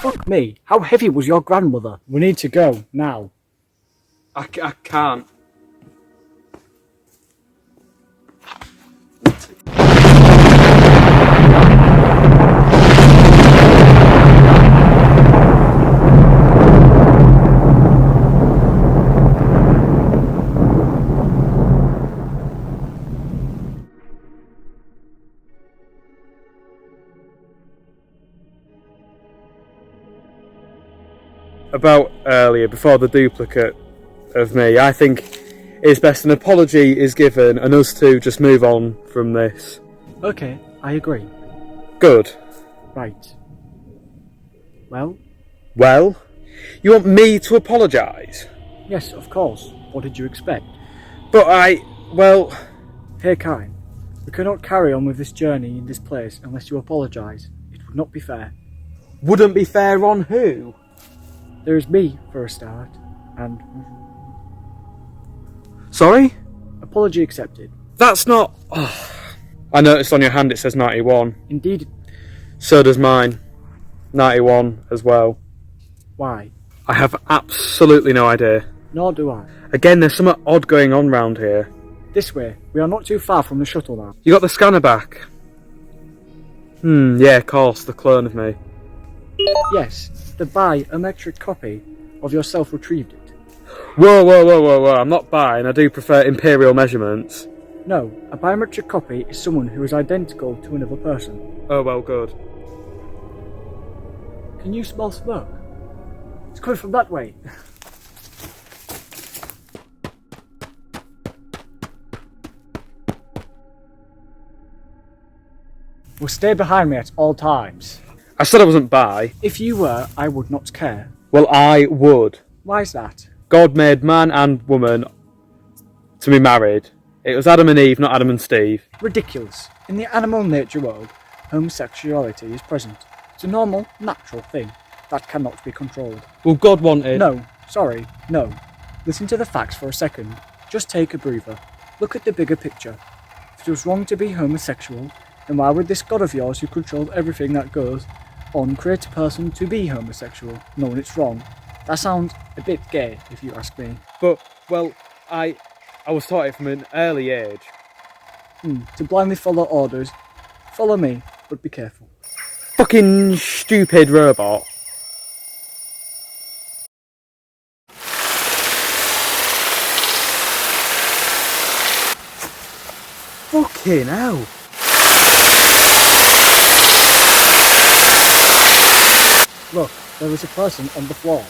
Fuck me, how heavy was your grandmother? We need to go, now. I can't. About earlier, before the duplicate of me, I think it's best an apology is given and us two just move on from this. Okay, I agree. Good. Right. Well? Well? You want me to apologise? Yes, of course. What did you expect? But well... Hey, Hakine, we cannot carry on with this journey in this place unless you apologise. It would not be fair. Wouldn't be fair on who? There is me, for a start, and... Sorry? Apology accepted. That's not... Oh. I noticed on your hand it says 91. Indeed. So does mine. 91 as well. Why? I have absolutely no idea. Nor do I. Again, there's something odd going on round here. This way. We are not too far from the shuttle now. You got the scanner back? Yeah, of course, the clone of me. Yes, the biometric copy of yourself retrieved it. Whoa, I'm not buying, I do prefer imperial measurements. No, a biometric copy is someone who is identical to another person. Oh well, good. Can you smell smoke? It's coming from that way. Well, stay behind me at all times. I said I wasn't bi. If you were, I would not care. Well, I would. Why is that? God made man and woman to be married. It was Adam and Eve, not Adam and Steve. Ridiculous. In the animal nature world, homosexuality is present. It's a normal, natural thing that cannot be controlled. Well, God wanted... No, sorry, no. Listen to the facts for a second. Just take a breather. Look at the bigger picture. If it was wrong to be homosexual, then why would this God of yours who controlled everything that goes on create a person to be homosexual, knowing it's wrong? That sounds a bit gay, if you ask me. But, well, I was taught it from an early age. To blindly follow orders, follow me, but be careful. Fucking stupid robot. Fucking hell. Look, there is a person on the floor.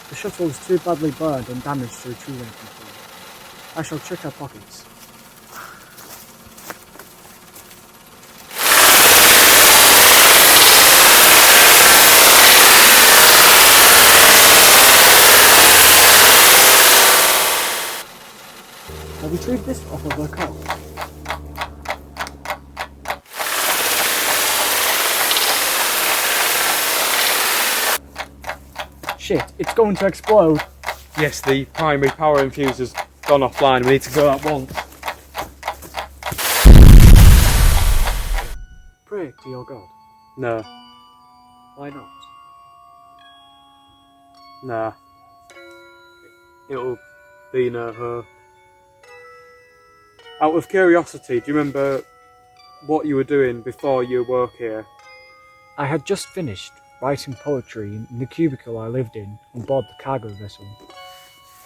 The shuttle is too badly burned and damaged to retrieve anything from it. I shall check our pockets. I retrieved this off of the car. Shit, it's going to explode. Yes, the primary power infuser's gone offline. We need to go at once. Pray to your god. No. Why not? Nah. It'll be no hope. Out of curiosity, do you remember what you were doing before you woke here? I had just finished writing poetry in the cubicle I lived in on board the cargo vessel.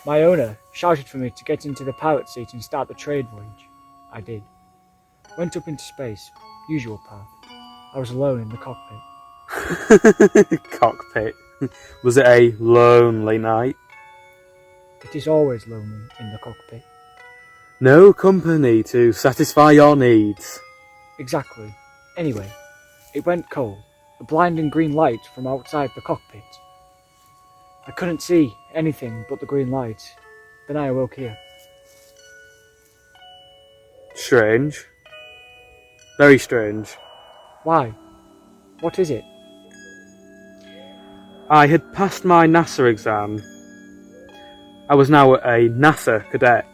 My owner shouted for me to get into the pilot seat and start the trade voyage. I did. Went up into space, usual path. I was alone in the cockpit. Cockpit. Was it a lonely night? It is always lonely in the cockpit. No company to satisfy your needs. Exactly. Anyway, it went cold. A blinding green light from outside the cockpit. I couldn't see anything but the green light. Then I awoke here. Strange. Very strange. Why? What is it? I had passed my NASA exam. I was now a NASA cadet.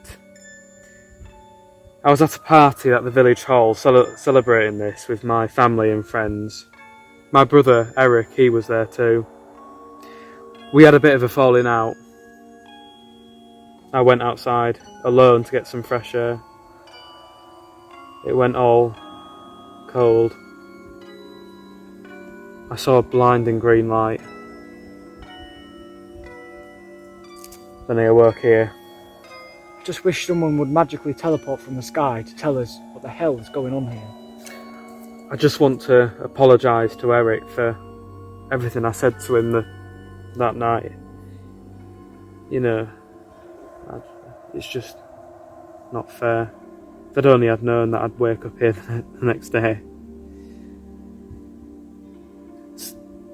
I was at a party at the village hall celebrating this with my family and friends. My brother, Eric, he was there too. We had a bit of a falling out. I went outside alone to get some fresh air. It went all cold. I saw a blinding green light. Then I awoke here. I just wish someone would magically teleport from the sky to tell us what the hell is going on here. I just want to apologise to Eric for everything I said to him that night. You know, it's just not fair. If I'd only had known that I'd wake up here the next day.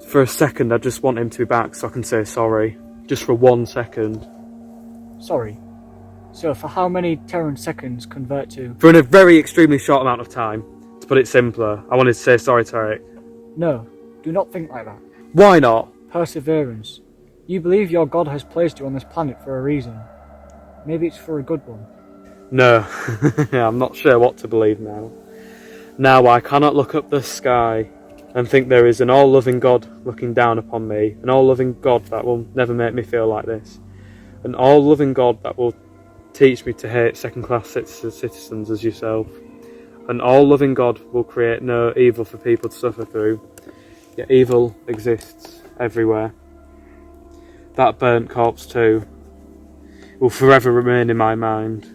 For a second, I just want him to be back so I can say sorry. Just for 1 second. Sorry. So for how many Terran seconds convert to... For in a very extremely short amount of time. To put it simpler, I wanted to say sorry to Eric. No, do not think like that. Why not? Perseverance. You believe your God has placed you on this planet for a reason. Maybe it's for a good one. No, I'm not sure what to believe now. Now I cannot look up the sky and think there is an all-loving God looking down upon me. An all-loving God that will never make me feel like this. An all-loving God that will teach me to hate second-class citizens as yourself. An all-loving God will create no evil for people to suffer through. Yet evil exists everywhere. That burnt corpse too will forever remain in my mind.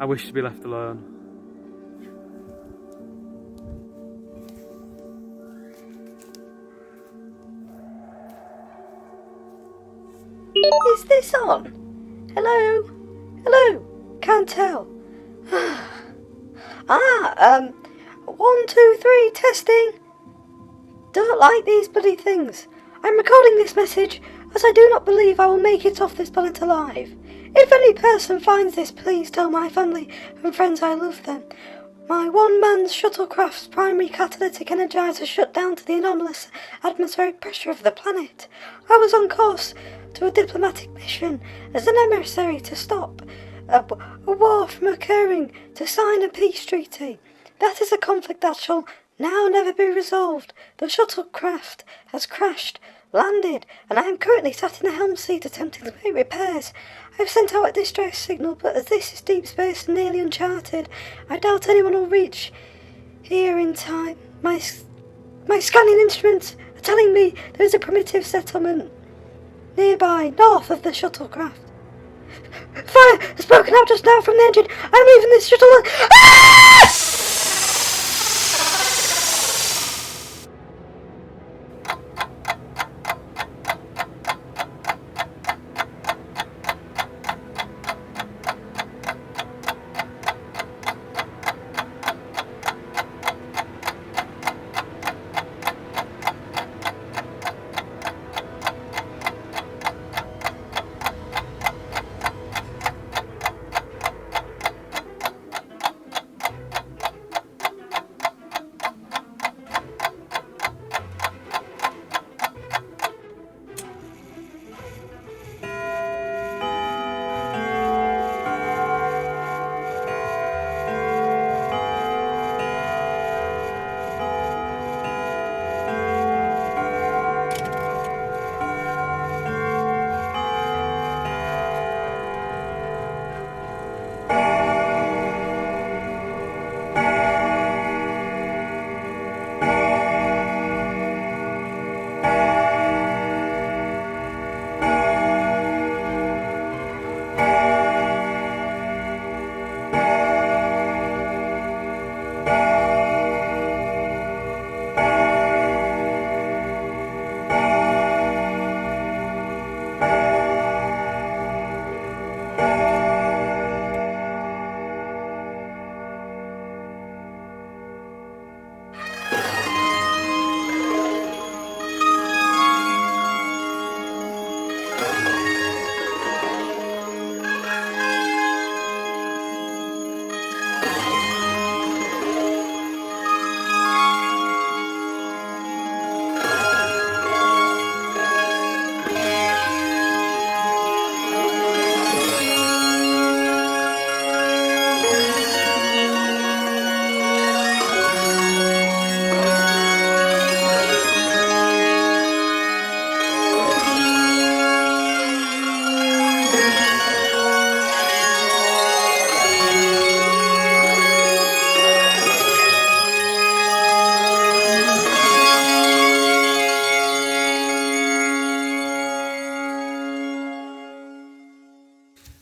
I wish to be left alone. Is this on? Hello? Hello? Can't tell. 1, 2, 3, testing. Don't like these bloody things. I'm recording this message as I do not believe I will make it off this planet alive. If any person finds this, please tell my family and friends I love them. My one-man shuttlecraft's primary catalytic energizer shut down to the anomalous atmospheric pressure of the planet. I was on course to a diplomatic mission as an emissary to stop a war from occurring to sign a peace treaty. That is a conflict that shall now never be resolved. The shuttlecraft has crashed, landed, and I am currently sat in the helm seat attempting to make repairs. I have sent out a distress signal, but as this is deep space and nearly uncharted, I doubt anyone will reach here in time. My scanning instruments are telling me there is a primitive settlement nearby, north of the shuttlecraft. Fire has broken out just now from the engine. I'm leaving this shuttle. Ah!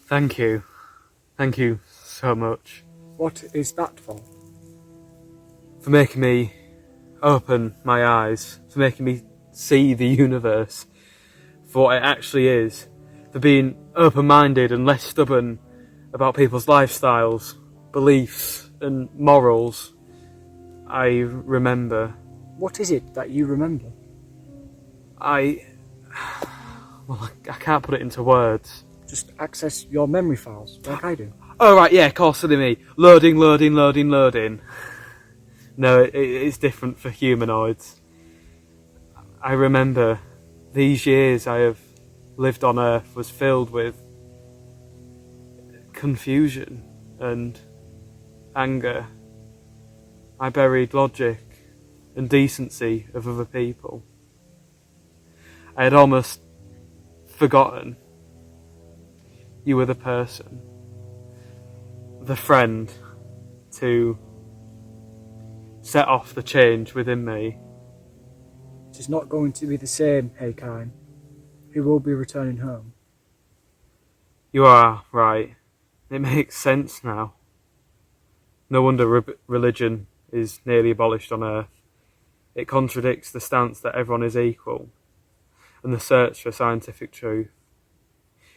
Thank you. Thank you so much. What is that for? For making me open my eyes, for making me see the universe for what it actually is, for being open-minded and less stubborn about people's lifestyles, beliefs and morals. I remember. What is it that you remember? I can't put it into words. Just access your memory files, like I do. Oh right, yeah, of course, silly me. Loading. No, it's different for humanoids. I remember these years I have lived on Earth was filled with confusion and anger. I buried logic and decency of other people. I had almost forgotten you were the person, the friend to set off the change within me. It is not going to be the same, Hakine. He will be returning home. You are right. It makes sense now. No wonder religion is nearly abolished on Earth. It contradicts the stance that everyone is equal and the search for scientific truth.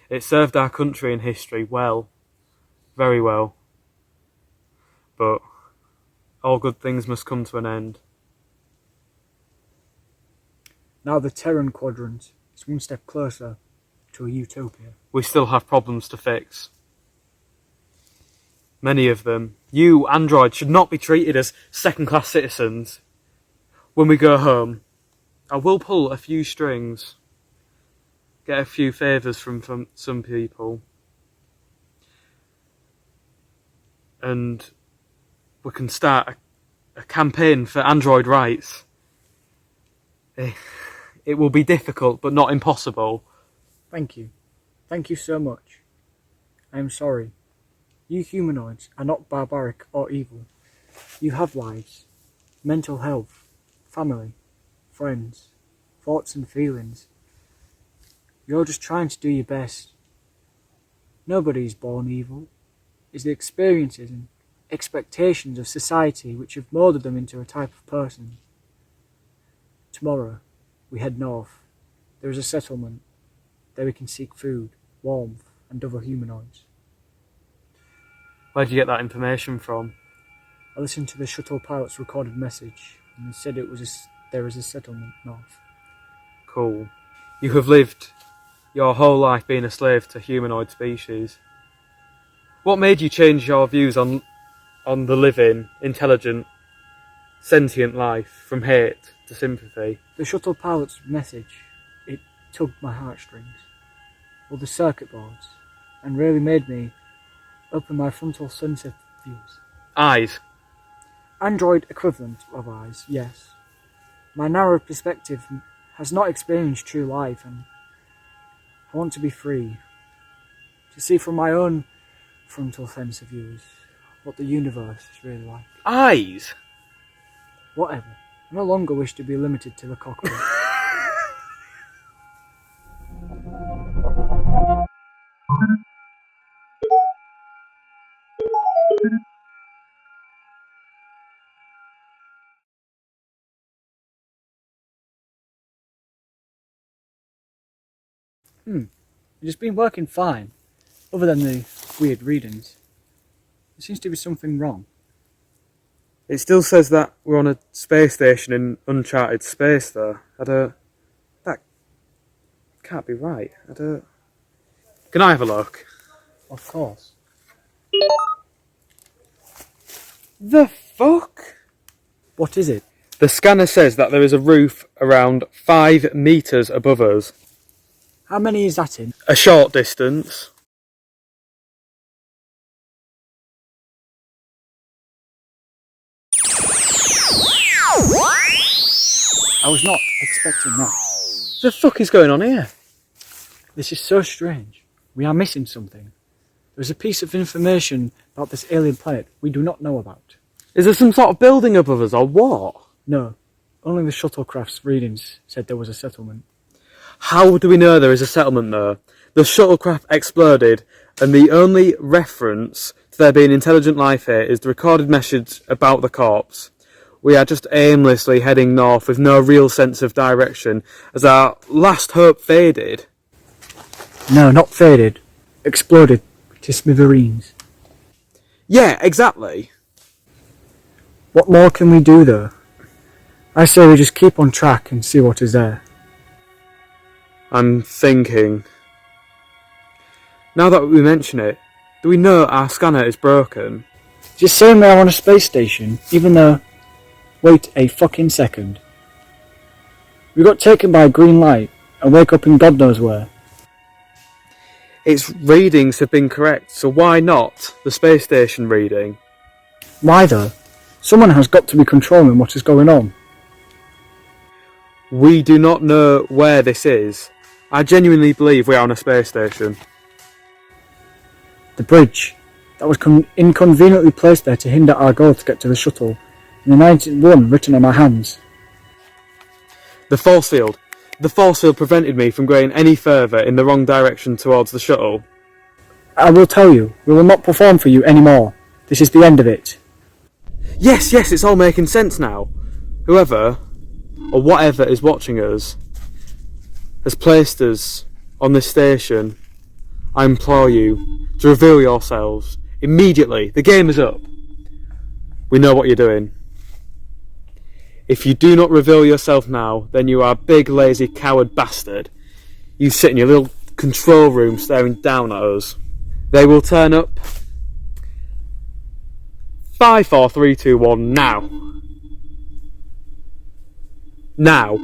It served our country and history well, very well. But all good things must come to an end. Now the Terran Quadrant is one step closer to a utopia. We still have problems to fix. Many of them. You, androids, should not be treated as second-class citizens. When we go home, I will pull a few strings. Get a few favours from some people. and we can start a campaign for android rights. It will be difficult, but not impossible. Thank you. Thank you so much. I am sorry. You humanoids are not barbaric or evil. You have lives, mental health, family, friends, thoughts and feelings. You're just trying to do your best. Nobody is born evil. It's the experiences and expectations of society which have moulded them into a type of person. Tomorrow, we head north. There is a settlement. There we can seek food, warmth, and other humanoids. Where'd you get that information from? I listened to the shuttle pilot's recorded message, and they said there is a settlement north. Cool. You have lived your whole life being a slave to humanoid species. What made you change your views on the living, intelligent, sentient life from hate to sympathy? The shuttle pilot's message, it tugged my heartstrings, or the circuit boards, and really made me open my frontal sensor views. Eyes. Android equivalent of eyes, yes. My narrow perspective has not experienced true life, and I want to be free, to see from my own frontal sensor views what the universe is really like. Eyes? Whatever. I no longer wish to be limited to the cockpit. It has been working fine, other than the weird readings. There seems to be something wrong. It still says that we're on a space station in uncharted space, though. That can't be right. Can I have a look? Of course. The fuck? What is it? The scanner says that there is a roof around 5 metres above us. How many is that in? A short distance. I was not expecting that. The fuck is going on here? This is so strange. We are missing something. There is a piece of information about this alien planet we do not know about. Is there some sort of building above us or what? No, only the shuttlecraft's readings said there was a settlement. How do we know there is a settlement there? The shuttlecraft exploded, and the only reference to there being intelligent life here is the recorded message about the corpse. We are just aimlessly heading north with no real sense of direction, as our last hope faded. No, not faded. Exploded to smithereens. Yeah, exactly. What more can we do though? I say we just keep on track and see what is there. I'm thinking. Now that we mention it, do we know our scanner is broken? Just saying we are on a space station, even though... Wait a fucking second. We got taken by a green light and wake up in God knows where. Its readings have been correct, so why not the space station reading? Why though? Someone has got to be controlling what is going on. We do not know where this is. I genuinely believe we are on a space station. The bridge that was inconveniently placed there to hinder our goal to get to the shuttle, and the 91 written on my hands. The force field. The force field prevented me from going any further in the wrong direction towards the shuttle. I will tell you, we will not perform for you anymore. This is the end of it. Yes, it's all making sense now. Whoever, or whatever is watching us, has placed us on this station. I implore you to reveal yourselves immediately. The game is up. We know what you're doing. If you do not reveal yourself now, then you are a big, lazy, coward bastard. You sit in your little control room staring down at us. They will turn up. 5, 4, 3, 2, 1, now. Now.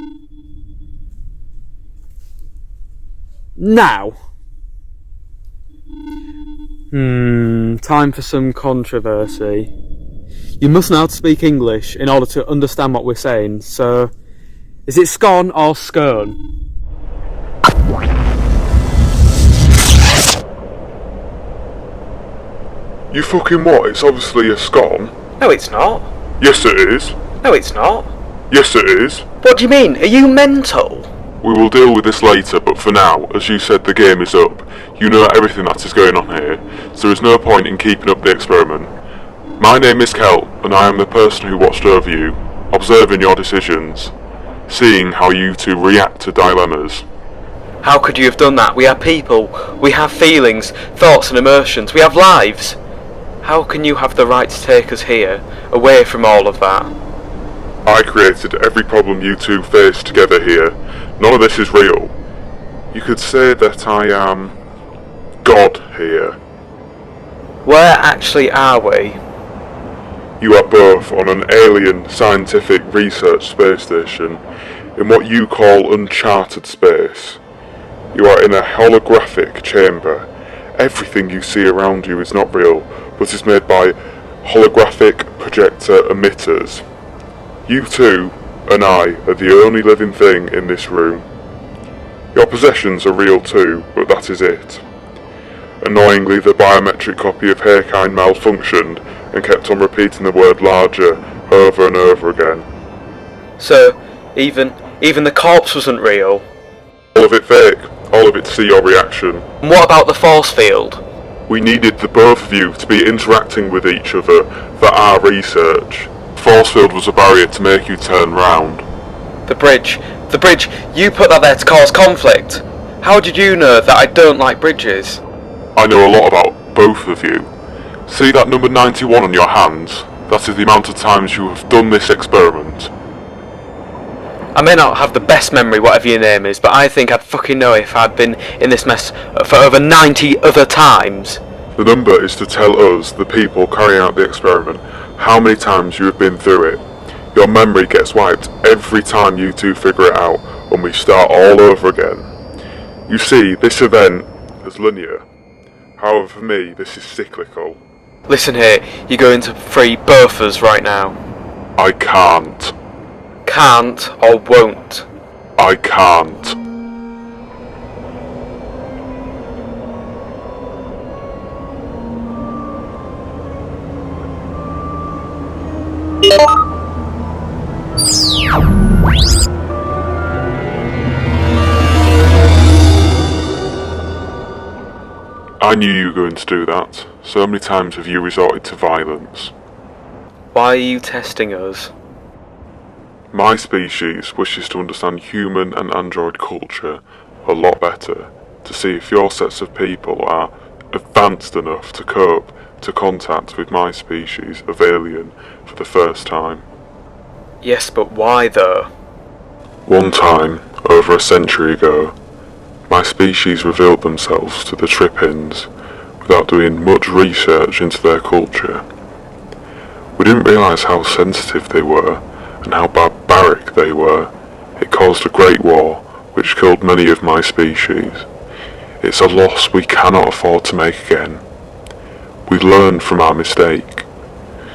Now. Time for some controversy. You must know how to speak English in order to understand what we're saying, so... Is it scone or scone? You fucking what? It's obviously a scone. No, it's not. Yes, it is. No, it's not. Yes, it is. What do you mean? Are you mental? We will deal with this later, but for now, as you said, the game is up. You know everything that is going on here, so there is no point in keeping up the experiment. My name is Kel, and I am the person who watched over you, observing your decisions, seeing how you two react to dilemmas. How could you have done that? We are people. We have feelings, thoughts and emotions. We have lives. How can you have the right to take us here, away from all of that? I created every problem you two face together here. None of this is real. You could say that I am God here. Where actually are we? You are both on an alien scientific research space station in what you call uncharted space. You are in a holographic chamber. Everything you see around you is not real, but is made by holographic projector emitters. You two and I are the only living thing in this room. Your possessions are real too, but that is it. Annoyingly, the biometric copy of Hakine malfunctioned and kept on repeating the word larger over and over again. So, even the corpse wasn't real? All of it fake, all of it to see your reaction. And what about the force field? We needed the both of you to be interacting with each other for our research. Force field was a barrier to make you turn round. The bridge, you put that there to cause conflict. How did you know that I don't like bridges? I know a lot about both of you. See that number 91 on your hands? That is the amount of times you have done this experiment. I may not have the best memory, whatever your name is, but I think I'd fucking know if I'd been in this mess for over 90 other times. The number is to tell us, the people carrying out the experiment, how many times you have been through it. Your memory gets wiped every time you two figure it out, and we start all over again. You see, this event is linear. However, for me, this is cyclical. Listen here, you're going to free both of us right now. I can't. Can't or won't? I can't. I knew you were going to do that. So many times have you resorted to violence. Why are you testing us? My species wishes to understand human and android culture a lot better, to see if your sets of people are advanced enough to cope to contact with my species of alien for the first time. Yes, but why though? One time, over a century ago, my species revealed themselves to the Trip-ins without doing much research into their culture. We didn't realise how sensitive they were and how barbaric they were. It caused a great war, which killed many of my species. It's a loss we cannot afford to make again. We learned from our mistake,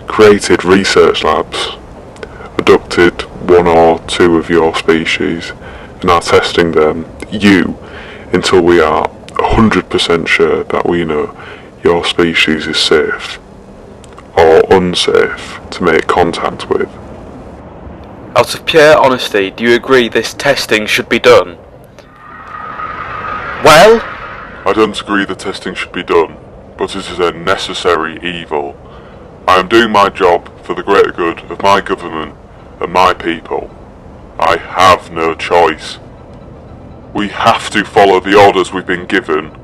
created research labs, abducted one or two of your species, and are testing them, you, until we are 100% sure that we know your species is safe, or unsafe, to make contact with. Out of pure honesty, do you agree this testing should be done? Well? I don't agree the testing should be done, but it is a necessary evil. I am doing my job for the greater good of my government and my people. I have no choice. We have to follow the orders we've been given.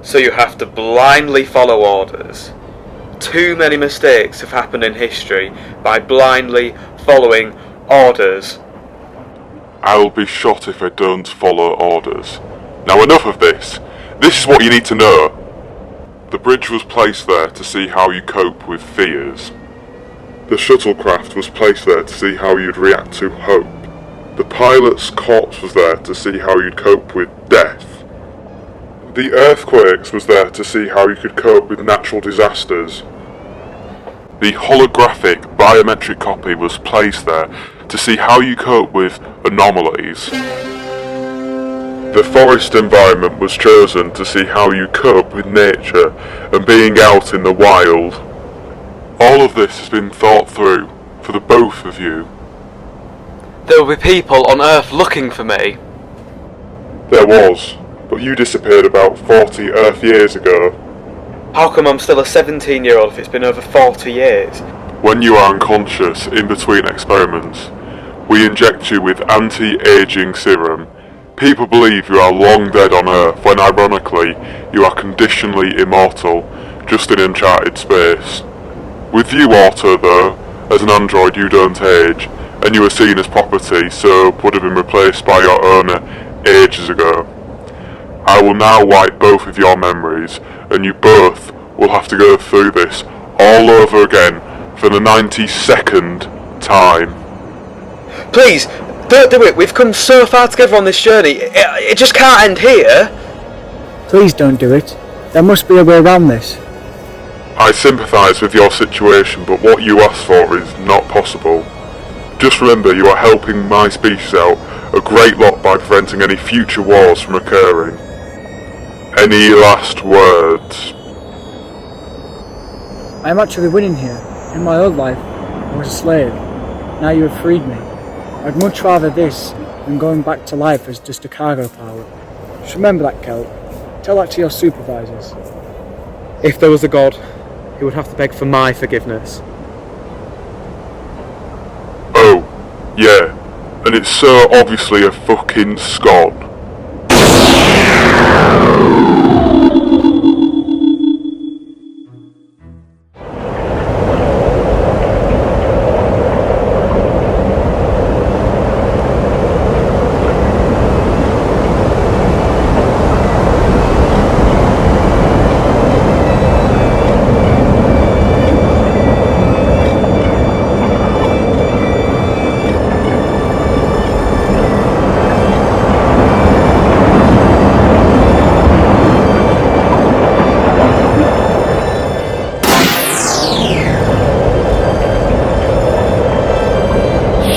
So you have to blindly follow orders. Too many mistakes have happened in history by blindly following orders. I'll be shot if I don't follow orders. Now enough of this. This is what you need to know. The bridge was placed there to see how you cope with fears. The shuttlecraft was placed there to see how you'd react to hope. The pilot's corpse was there to see how you'd cope with death. The earthquakes was there to see how you could cope with natural disasters. The holographic biometric copy was placed there to see how you cope with anomalies. The forest environment was chosen to see how you cope with nature and being out in the wild. All of this has been thought through for the both of you. There will be people on Earth looking for me. There was, but you disappeared about 40 Earth years ago. How come I'm still a 17-year-old if it's been over 40 years? When you are unconscious in between experiments, we inject you with anti-aging serum. People believe you are long dead on Earth when ironically you are conditionally immortal, just in uncharted space. With you, Otto, though, as an android you don't age, and you are seen as property, so would have been replaced by your owner ages ago. I will now wipe both of your memories, and you both will have to go through this all over again for the 92nd time. Please, don't do it. We've come so far together on this journey. It just can't end here. Please don't do it. There must be a way around this. I sympathise with your situation, but what you asked for is not possible. Just remember you are helping my species out a great lot by preventing any future wars from occurring. Any last words? I am actually winning here. In my old life, I was a slave. Now you have freed me. I'd much rather this than going back to life as just a cargo pilot. Just remember that, Kel. Tell that to your supervisors. If there was a god, he would have to beg for my forgiveness. Oh, yeah, and it's so obviously a fucking Scot.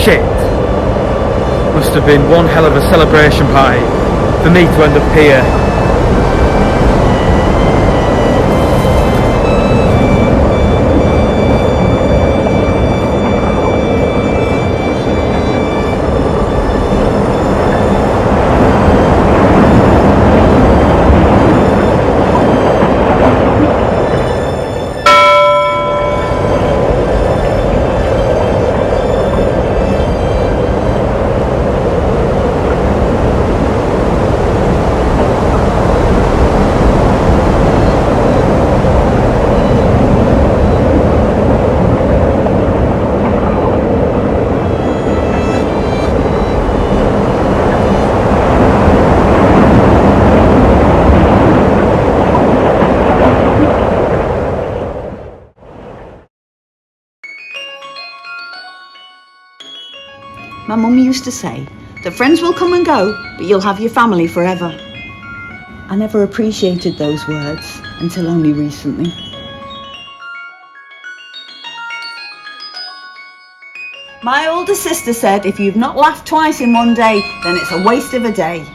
Shit! Must have been one hell of a celebration party for me to end up here. My mum used to say that friends will come and go, but you'll have your family forever. I never appreciated those words until only recently. My older sister said if you've not laughed twice in one day, then it's a waste of a day.